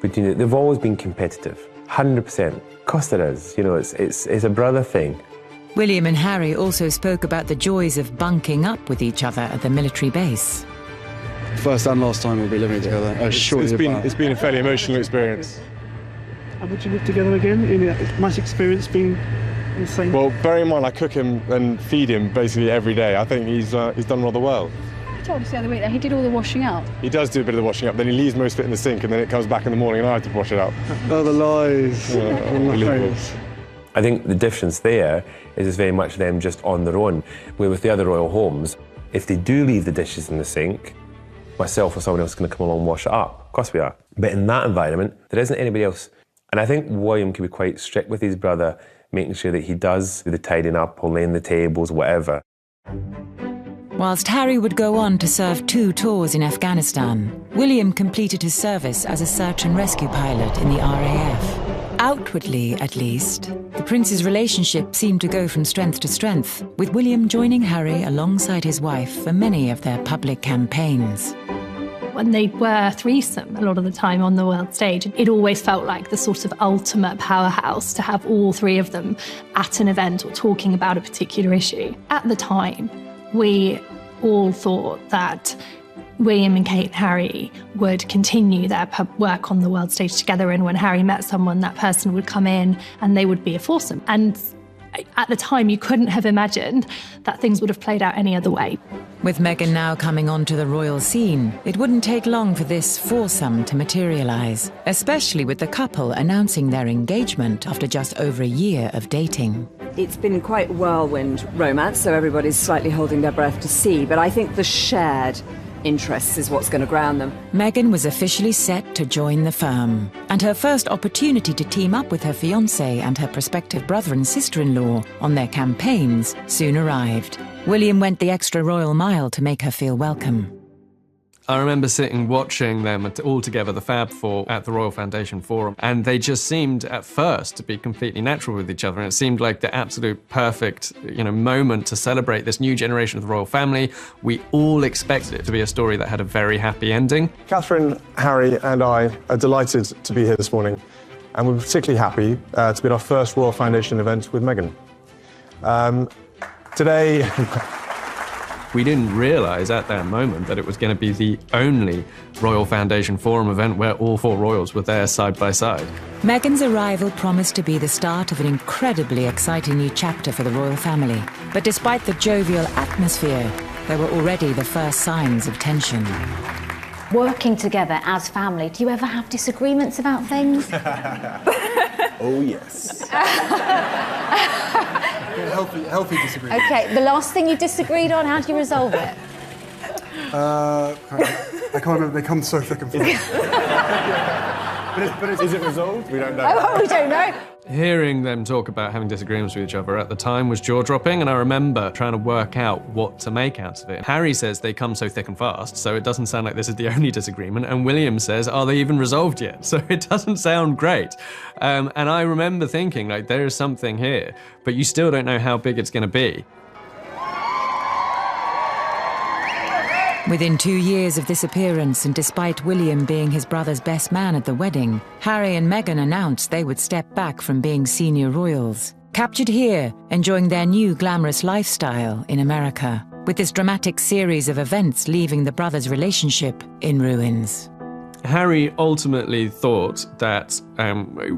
between it. They've always been competitive, 100%. Of course there is. You know, it's a brother thing. William and Harry also spoke about the joys of bunking up with each other at the military base. First and last time we'll be living together. It's been a fairly emotional experience. And would you live together again? My experience been the same? Well, bearing in mind I cook him and feed him basically every day, I think he's done rather well. I told us the other week that he did all the washing out. He does do a bit of the washing up, then he leaves most of it in the sink, and then it comes back in the morning and I have to wash it up. Oh, the lies. I think the difference there is it's very much them just on their own. Where with the other royal homes, if they do leave the dishes in the sink, myself or someone else is going to come along and wash it up. Of course we are. But in that environment, there isn't anybody else. And I think William can be quite strict with his brother, making sure that he does the tidying up or laying the tables, whatever. Whilst Harry would go on to serve 2 tours in Afghanistan, William completed his service as a search and rescue pilot in the RAF. Outwardly, at least, the prince's relationship seemed to go from strength to strength, with William joining Harry alongside his wife for many of their public campaigns. When they were threesome a lot of the time on the world stage, it always felt like the sort of ultimate powerhouse to have all 3 of them at an event or talking about a particular issue. At the time, we all thought that William and Kate and Harry would continue their work on the world stage together, and when Harry met someone, that person would come in and they would be a foursome. And at the time, you couldn't have imagined that things would have played out any other way. With Meghan now coming onto the royal scene, it wouldn't take long for this foursome to materialise, especially with the couple announcing their engagement after just over a year of dating. It's been quite whirlwind romance, so everybody's slightly holding their breath to see, but I think the shared interests is what's going to ground them. Meghan was officially set to join the firm, and her first opportunity to team up with her fiancé and her prospective brother and sister-in-law on their campaigns soon arrived. William went the extra royal mile to make her feel welcome. I remember sitting watching them all together, the Fab Four, at the Royal Foundation Forum, and they just seemed at first to be completely natural with each other, and it seemed like the absolute perfect, moment to celebrate this new generation of the royal family. We all expected it to be a story that had a very happy ending. Catherine, Harry and I are delighted to be here this morning, and we're particularly happy to be at our first Royal Foundation event with Meghan. Today We didn't realise at that moment that it was going to be the only Royal Foundation Forum event where all 4 royals were there side by side. Meghan's arrival promised to be the start of an incredibly exciting new chapter for the royal family. But despite the jovial atmosphere, there were already the first signs of tension. Working together as family, do you ever have disagreements about things? Oh, yes. Healthy disagreement. Okay, the last thing you disagreed on, how do you resolve it? I can't remember, they come so thick and fast. But is it resolved? We don't know. Oh, we don't know. Hearing them talk about having disagreements with each other at the time was jaw-dropping, and I remember trying to work out what to make out of it. Harry says they come so thick and fast, so it doesn't sound like this is the only disagreement, and William says, are they even resolved yet? So it doesn't sound great. And I remember thinking, like, there is something here, but you still don't know how big it's going to be. Within 2 years of this appearance, and despite William being his brother's best man at the wedding, Harry and Meghan announced they would step back from being senior royals. Captured here, enjoying their new glamorous lifestyle in America, with this dramatic series of events leaving the brothers' relationship in ruins. Harry ultimately thought that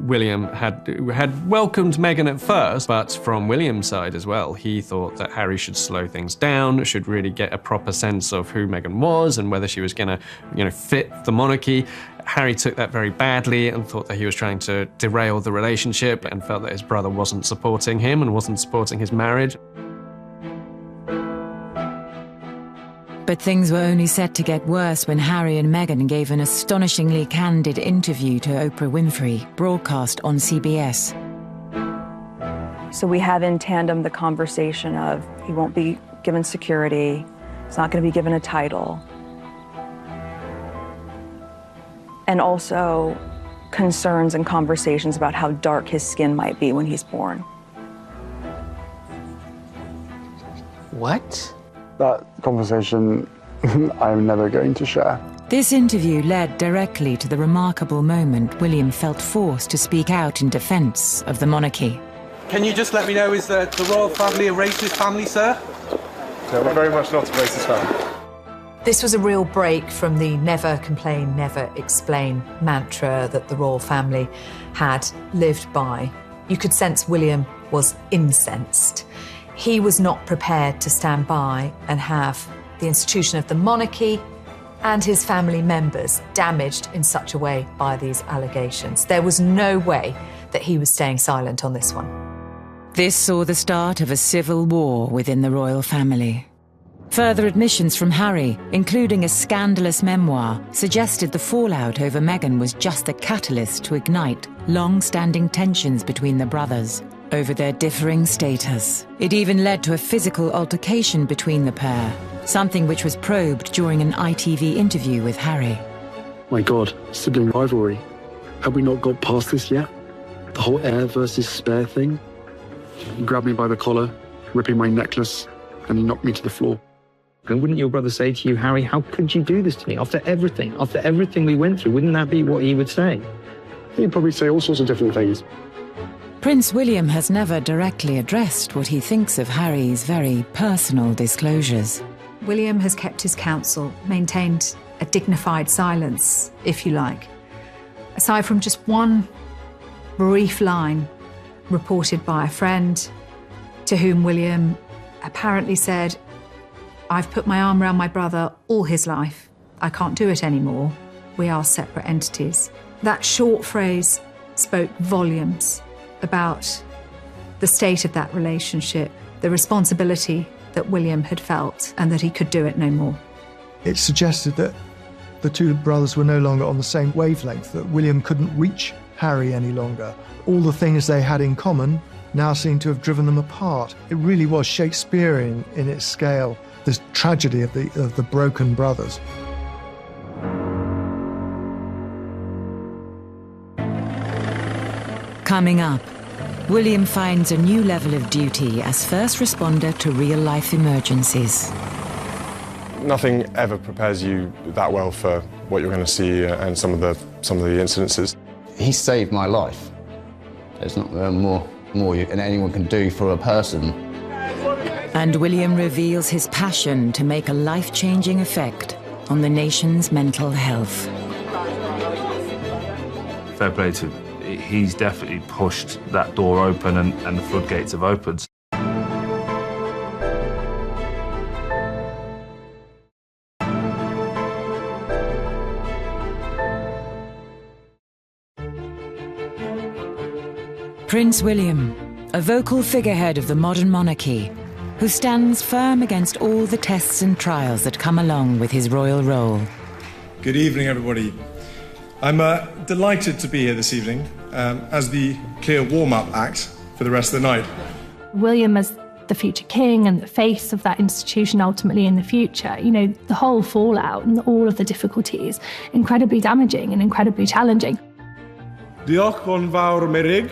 William had welcomed Meghan at first, but from William's side as well, he thought that Harry should slow things down, should really get a proper sense of who Meghan was and whether she was going to, fit the monarchy. Harry took that very badly and thought that he was trying to derail the relationship and felt that his brother wasn't supporting him and wasn't supporting his marriage. But things were only set to get worse when Harry and Meghan gave an astonishingly candid interview to Oprah Winfrey, broadcast on CBS. So we have in tandem the conversation of he won't be given security, he's not going to be given a title, and also concerns and conversations about how dark his skin might be when he's born. What? That conversation I'm never going to share. This interview led directly to the remarkable moment William felt forced to speak out in defence of the monarchy. Can you just let me know, is the royal family a racist family, sir? No, we're very much not a racist family. This was a real break from the never complain, never explain mantra that the royal family had lived by. You could sense William was incensed. He was not prepared to stand by and have the institution of the monarchy and his family members damaged in such a way by these allegations. There was no way that he was staying silent on this one. This saw the start of a civil war within the royal family. Further admissions from Harry, including a scandalous memoir, suggested the fallout over Meghan was just the catalyst to ignite long-standing tensions between the brothers over their differing status. It even led to a physical altercation between the pair, something which was probed during an ITV interview with Harry. My God, sibling rivalry. Have we not got past this yet? The whole heir versus spare thing? He grabbed me by the collar, ripping my necklace, and he knocked me to the floor. And wouldn't your brother say to you, Harry, how could you do this to me? After everything we went through, wouldn't that be what he would say? He'd probably say all sorts of different things. Prince William has never directly addressed what he thinks of Harry's very personal disclosures. William has kept his counsel, maintained a dignified silence, if you like. Aside from just one brief line reported by a friend to whom William apparently said, I've put my arm around my brother all his life. I can't do it anymore. We are separate entities. That short phrase spoke volumes about the state of that relationship, the responsibility that William had felt, and that he could do it no more. It suggested that the two brothers were no longer on the same wavelength, that William couldn't reach Harry any longer. All the things they had in common now seemed to have driven them apart. It really was Shakespearean in its scale, this tragedy of the broken brothers. Coming up, William finds a new level of duty as first responder to real-life emergencies. Nothing ever prepares you that well for what you're going to see and some of the incidences. He saved my life. There's not more anyone can do for a person. And William reveals his passion to make a life-changing effect on the nation's mental health. Fair play to him. He's definitely pushed that door open and the floodgates have opened. Prince William, a vocal figurehead of the modern monarchy, who stands firm against all the tests and trials that come along with his royal role. Good evening, everybody. I'm delighted to be here this evening as the clear warm-up act for the rest of the night. William as the future king and the face of that institution ultimately in the future, you know, the whole fallout and all of the difficulties, incredibly damaging and incredibly challenging. Diolch yn fawr Merig.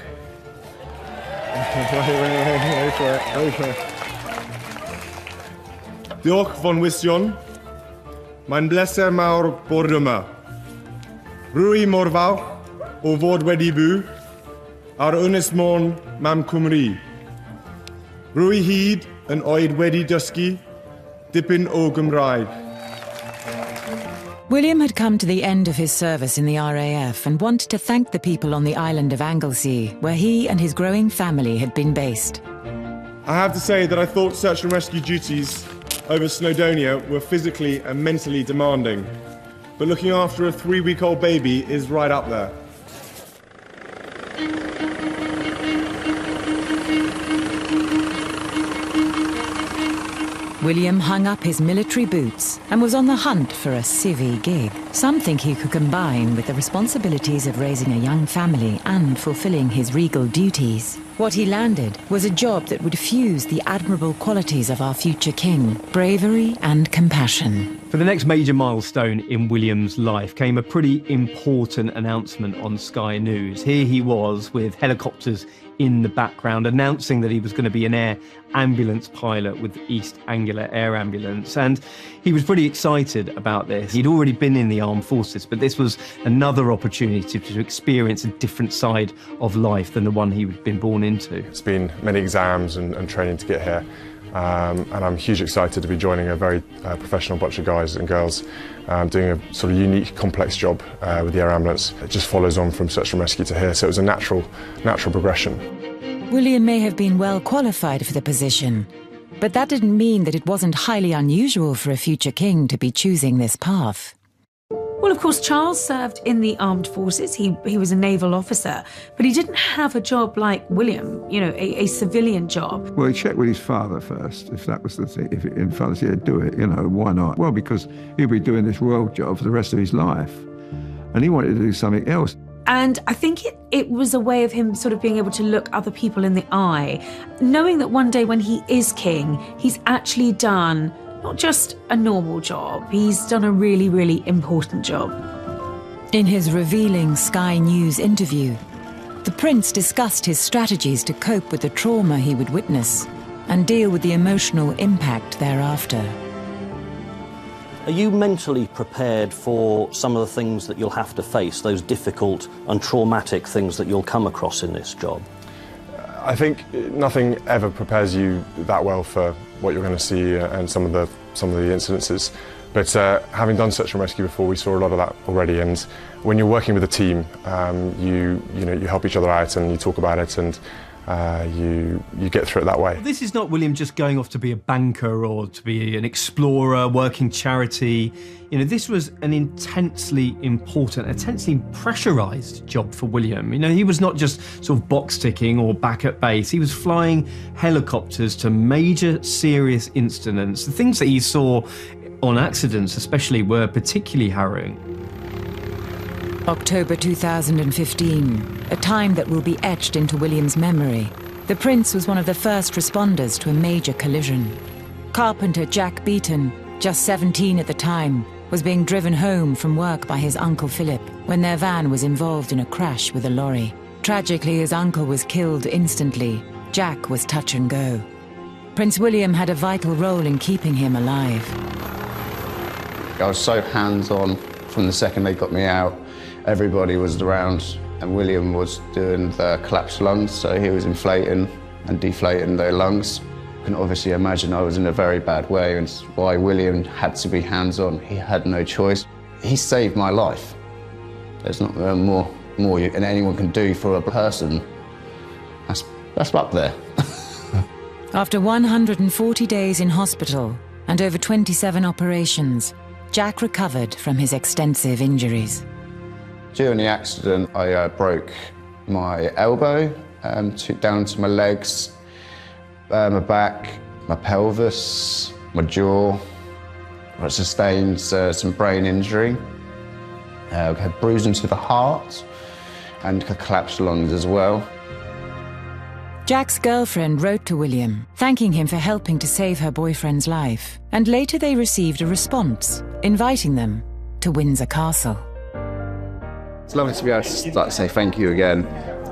Wait for it. Diolch von Wistion. Mae'n bleser mawr bod yma. Rwy mor fawr o fod wedi byw ar Ynys Môn Mam Cymru. Rwy hyd yn oed wedi dysgu dipyn o Gymraeg. William had come to the end of his service in the RAF and wanted to thank the people on the island of Anglesey, where he and his growing family had been based. I have to say that I thought search and rescue duties over Snowdonia were physically and mentally demanding, but looking after a 3-week-old baby is right up there. William hung up his military boots and was on the hunt for a civvy gig, something he could combine with the responsibilities of raising a young family and fulfilling his regal duties. What he landed was a job that would fuse the admirable qualities of our future king, bravery and compassion. For the next major milestone in William's life came a pretty important announcement on Sky News. Here he was with helicopters in the background announcing that he was going to be an air ambulance pilot with East Anglia Air Ambulance, and he was pretty excited about this. He'd already been in the armed forces, but this was another opportunity to experience a different side of life than the one he'd been born into. It's been many exams and training to get here, and I'm hugely excited to be joining a very professional bunch of guys and girls doing a sort of unique, complex job with the air ambulance. It just follows on from search and rescue to here, so it was a natural progression. William may have been well qualified for the position, but that didn't mean that it wasn't highly unusual for a future king to be choosing this path. Well, of course, Charles served in the armed forces. He was a naval officer, but he didn't have a job like William, you know, a civilian job. Well, he checked with his father first, if that was the thing. If his father said, do it, you know, why not? Well, because he'll be doing this royal job for the rest of his life. And he wanted to do something else. And I think it was a way of him sort of being able to look other people in the eye, knowing that one day when he is king, he's actually done not just a normal job, he's done a really, really important job. In his revealing Sky News interview, the prince discussed his strategies to cope with the trauma he would witness and deal with the emotional impact thereafter. Are you mentally prepared for some of the things that you'll have to face, those difficult and traumatic things that you'll come across in this job? I think nothing ever prepares you that well for what you're going to see and some of the incidences. But having done search and rescue before, we saw a lot of that already. And when you're working with a team, you help each other out and you talk about it, and you get through it that way. This is not William just going off to be a banker or to be an explorer, working charity. You know, this was an intensely important, intensely pressurised job for William. You know, he was not just sort of box ticking or back at base. He was flying helicopters to major serious incidents. The things that he saw on accidents especially were particularly harrowing. October 2015, a time that will be etched into William's memory. The prince was one of the first responders to a major collision. Carpenter Jack Beaton, just 17 at the time, was being driven home from work by his uncle Philip when their van was involved in a crash with a lorry. Tragically, his uncle was killed instantly. Jack was touch and go. Prince William had a vital role in keeping him alive. I was so hands-on from the second they got me out. Everybody was around, and William was doing the collapsed lungs, so he was inflating and deflating their lungs. You can obviously imagine I was in a very bad way, and it's why William had to be hands-on. He had no choice. He saved my life. There's not more than anyone can do for a person. That's up there. After 140 days in hospital and over 27 operations, Jack recovered from his extensive injuries. During the accident, I broke my elbow down to my legs, my back, my pelvis, my jaw. I sustained some brain injury. I had bruising to the heart and collapsed lungs as well. Jack's girlfriend wrote to William, thanking him for helping to save her boyfriend's life, and later they received a response, inviting them to Windsor Castle. It's lovely to be able to say thank you again,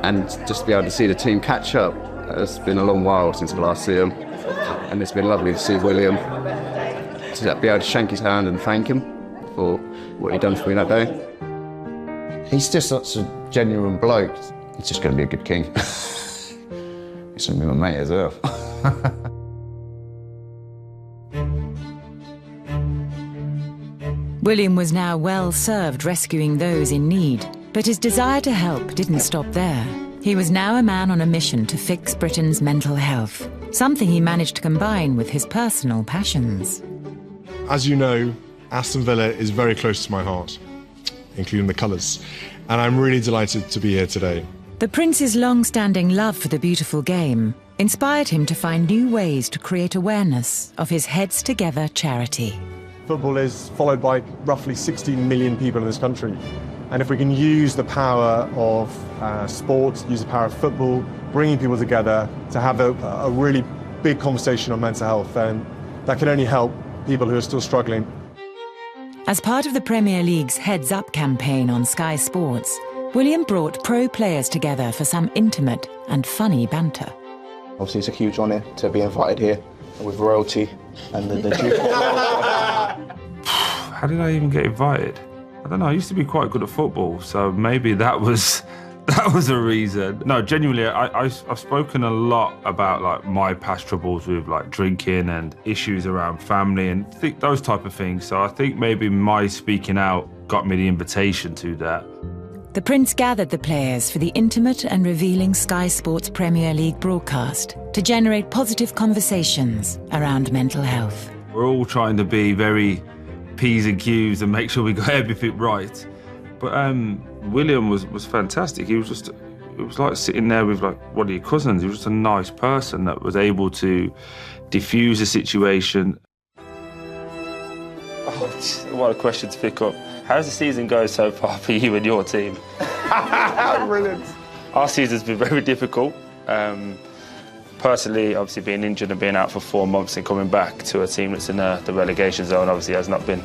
and just to be able to see the team catch up. It's been a long while since I last see him, and it's been lovely to see William, to be able to shake his hand and thank him for what he'd done for me that day. He's just such a genuine bloke. He's just going to be a good king. He's going to be my mate as well. William was now well served rescuing those in need, but his desire to help didn't stop there. He was now a man on a mission to fix Britain's mental health, something he managed to combine with his personal passions. As you know, Aston Villa is very close to my heart, including the colours, and I'm really delighted to be here today. The Prince's long-standing love for the beautiful game inspired him to find new ways to create awareness of his Heads Together charity. Football is followed by roughly 16 million people in this country, and if we can use the power of sport, use the power of football, bringing people together to have a really big conversation on mental health, then that can only help people who are still struggling. As part of the Premier League's Heads Up campaign on Sky Sports, William brought pro players together for some intimate and funny banter. Obviously, it's a huge honour to be invited here with royalty and the Duke. How did I even get invited? I don't know, I used to be quite good at football, so maybe that was a reason. No, genuinely, I've spoken a lot about like my past troubles with like drinking and issues around family and those type of things. So I think maybe my speaking out got me the invitation to that. The Prince gathered the players for the intimate and revealing Sky Sports Premier League broadcast to generate positive conversations around mental health. We're all trying to be very P's and Q's and make sure we got everything right. But William was fantastic. It was like sitting there with like one of your cousins. He was just a nice person that was able to diffuse the situation. Oh, what a question to pick up. How's the season go so far for you and your team? Brilliant. Our season's been very difficult. Personally, obviously being injured and being out for 4 months and coming back to a team that's in the relegation zone obviously has not been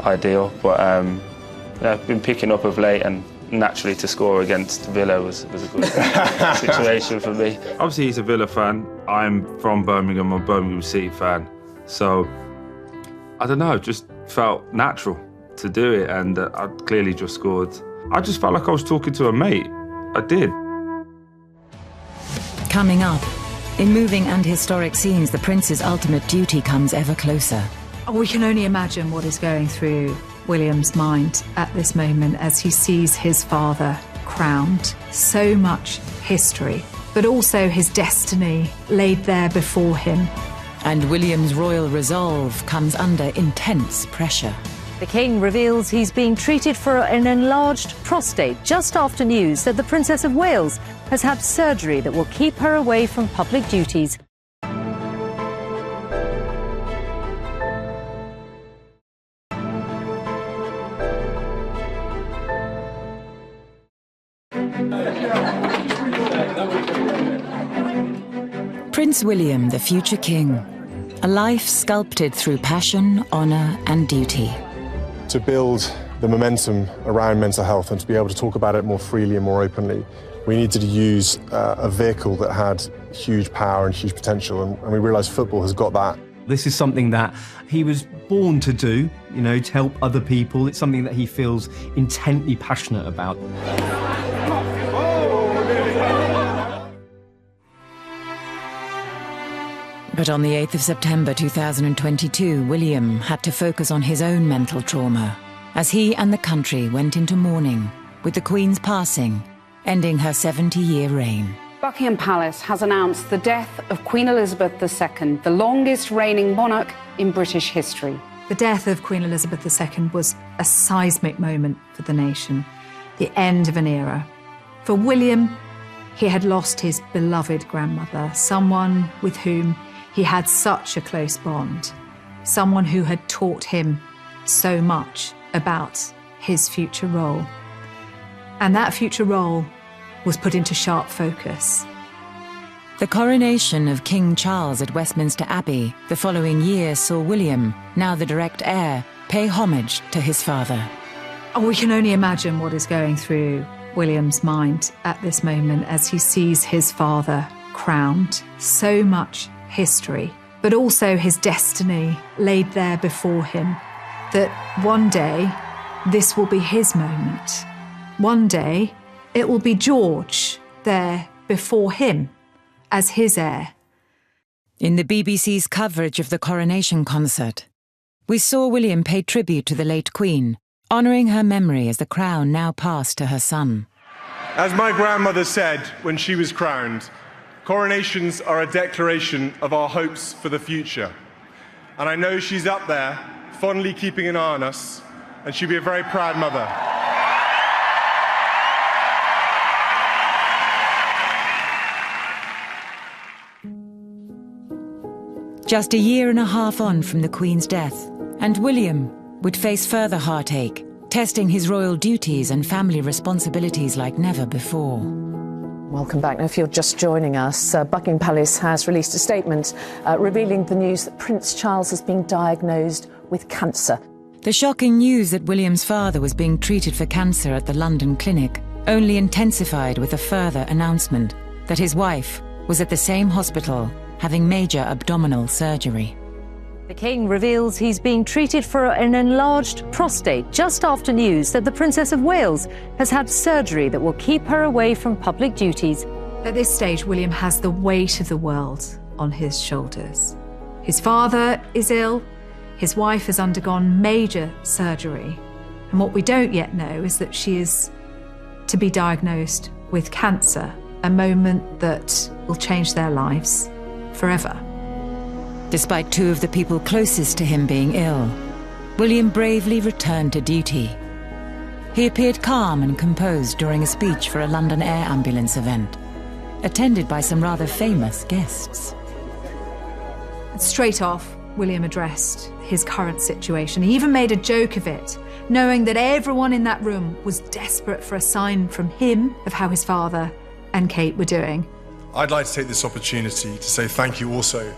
ideal. But I've been picking up of late, and naturally to score against Villa was a good situation for me. Obviously he's a Villa fan. I'm from Birmingham, I'm a Birmingham City fan. So, I don't know, it just felt natural to do it, and I clearly just scored. I just felt like I was talking to a mate. I did. Coming up, in moving and historic scenes, the Prince's ultimate duty comes ever closer. We can only imagine what is going through William's mind at this moment as he sees his father crowned. So much history, but also his destiny laid there before him. And William's royal resolve comes under intense pressure. The King reveals he's being treated for an enlarged prostate just after news that the Princess of Wales has had surgery that will keep her away from public duties. Prince William, the future king. A life sculpted through passion, honour and duty. To build the momentum around mental health and to be able to talk about it more freely and more openly, we needed to use a vehicle that had huge power and huge potential, and we realised football has got that. This is something that he was born to do, to help other people. It's something that he feels intently passionate about. But on the 8th of September 2022, William had to focus on his own mental trauma as he and the country went into mourning with the Queen's passing, ending her 70-year reign. Buckingham Palace has announced the death of Queen Elizabeth II, the longest reigning monarch in British history. The death of Queen Elizabeth II was a seismic moment for the nation, the end of an era. For William, he had lost his beloved grandmother, someone with whom he had such a close bond, someone who had taught him so much about his future role. And that future role was put into sharp focus. The coronation of King Charles at Westminster Abbey the following year saw William, now the direct heir, pay homage to his father. Oh, we can only imagine what is going through William's mind at this moment as he sees his father crowned. So much history, but also his destiny laid there before him, that one day this will be his moment. One day it will be George there before him as his heir. In the BBC's coverage of the coronation concert, we saw William pay tribute to the late Queen, honouring her memory as the crown now passed to her son. As my grandmother said when she was crowned, coronations are a declaration of our hopes for the future. And I know she's up there, fondly keeping an eye on us, and she'll be a very proud mother. Just a year and a half on from the Queen's death, and William would face further heartache, testing his royal duties and family responsibilities like never before. Welcome back. Now, if you're just joining us, Buckingham Palace has released a statement revealing the news that Prince Charles has been diagnosed with cancer. The shocking news that William's father was being treated for cancer at the London clinic only intensified with a further announcement that his wife was at the same hospital having major abdominal surgery. The King reveals he's being treated for an enlarged prostate just after news that the Princess of Wales has had surgery that will keep her away from public duties. At this stage, William has the weight of the world on his shoulders. His father is ill, his wife has undergone major surgery, and what we don't yet know is that she is to be diagnosed with cancer, a moment that will change their lives forever. Despite two of the people closest to him being ill, William bravely returned to duty. He appeared calm and composed during a speech for a London Air Ambulance event, attended by some rather famous guests. Straight off, William addressed his current situation. He even made a joke of it, knowing that everyone in that room was desperate for a sign from him of how his father and Kate were doing. I'd like to take this opportunity to say thank you also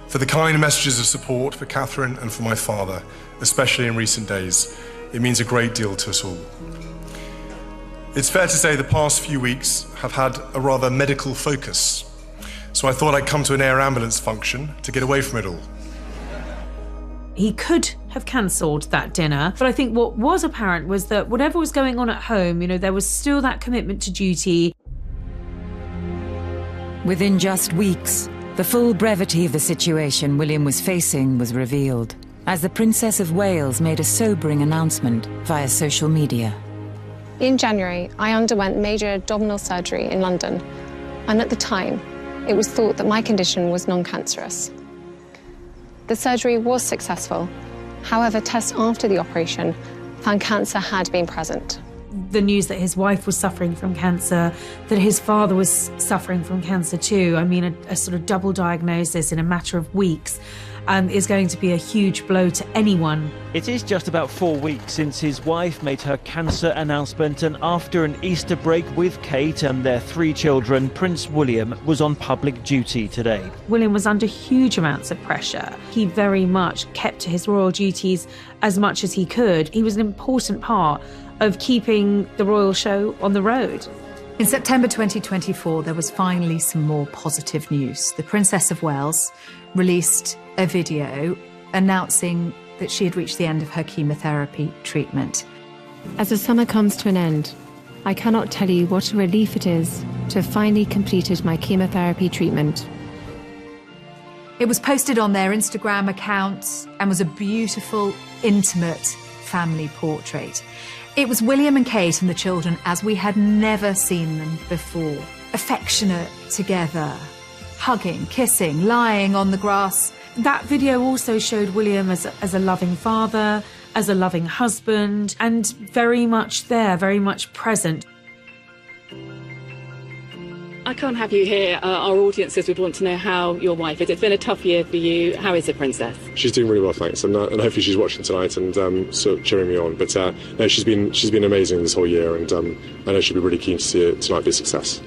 for the kind messages of support for Catherine and for my father, especially in recent days. It means a great deal to us all. It's fair to say the past few weeks have had a rather medical focus, so I thought I'd come to an air ambulance function to get away from it all. He could have cancelled that dinner, but I think what was apparent was that whatever was going on at home, there was still that commitment to duty. Within just weeks, the full brevity of the situation William was facing was revealed, as the Princess of Wales made a sobering announcement via social media. In January, I underwent major abdominal surgery in London, and at the time, it was thought that my condition was non-cancerous. The surgery was successful. However, tests after the operation found cancer had been present. The news that his wife was suffering from cancer, that his father was suffering from cancer too, a sort of double diagnosis in a matter of weeks, is going to be a huge blow to anyone. It is just about 4 weeks since his wife made her cancer announcement, and after an Easter break with Kate and their 3 children, Prince William was on public duty today. William was under huge amounts of pressure. He very much kept to his royal duties as much as he could. He was an important part of keeping the royal show on the road. In September 2024, there was finally some more positive news. The Princess of Wales released a video announcing that she had reached the end of her chemotherapy treatment. As the summer comes to an end, I cannot tell you what a relief it is to have finally completed my chemotherapy treatment. It was posted on their Instagram account and was a beautiful, intimate family portrait. It was William and Kate and the children as we had never seen them before. Affectionate together, hugging, kissing, lying on the grass. That video also showed William as a loving father, as a loving husband, and very much there, very much present. I can't have you here. Our audiences would want to know how your wife is. It's been a tough year for you. How is the princess? She's doing really well, thanks, and hopefully she's watching tonight and sort of cheering me on. But no, she's been amazing this whole year, and I know she'll be really keen to see it tonight be a success.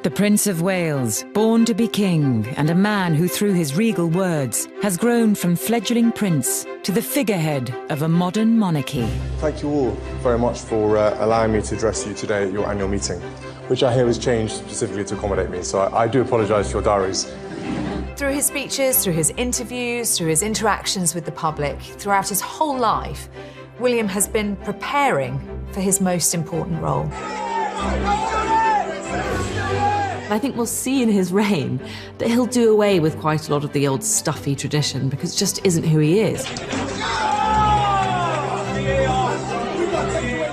The Prince of Wales, born to be king, and a man who through his regal words has grown from fledgling prince to the figurehead of a modern monarchy. Thank you all very much for allowing me to address you today at your annual meeting, which I hear was changed specifically to accommodate me, so I do apologise for your diaries. Through his speeches, through his interviews, through his interactions with the public, throughout his whole life, William has been preparing for his most important role. I think we'll see in his reign that he'll do away with quite a lot of the old stuffy tradition because it just isn't who he is.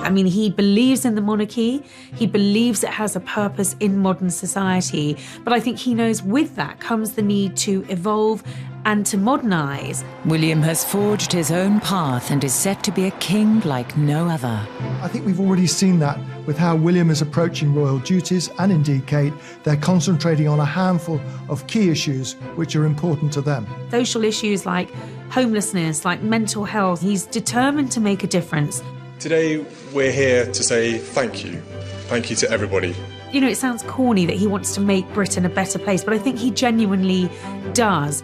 I mean, he believes in the monarchy, he believes it has a purpose in modern society, but I think he knows with that comes the need to evolve and to modernise. William has forged his own path and is set to be a king like no other. I think we've already seen that with how William is approaching royal duties, and indeed Kate. They're concentrating on a handful of key issues which are important to them. Social issues like homelessness, like mental health, he's determined to make a difference. Today we're here to say thank you. Thank you to everybody. You know, it sounds corny that he wants to make Britain a better place, but I think he genuinely does.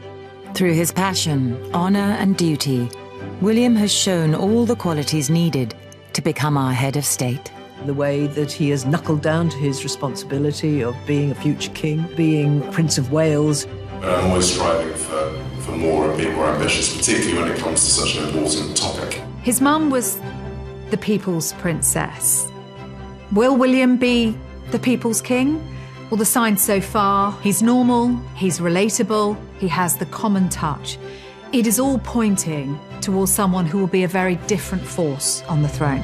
Through his passion, honour and duty, William has shown all the qualities needed to become our head of state. The way that he has knuckled down to his responsibility of being a future king, being Prince of Wales. I'm always striving for more and being more ambitious, particularly when it comes to such an important topic. His mum was the people's princess. Will William be the people's king? Well, the signs so far, he's normal, he's relatable, he has the common touch. It is all pointing towards someone who will be a very different force on the throne.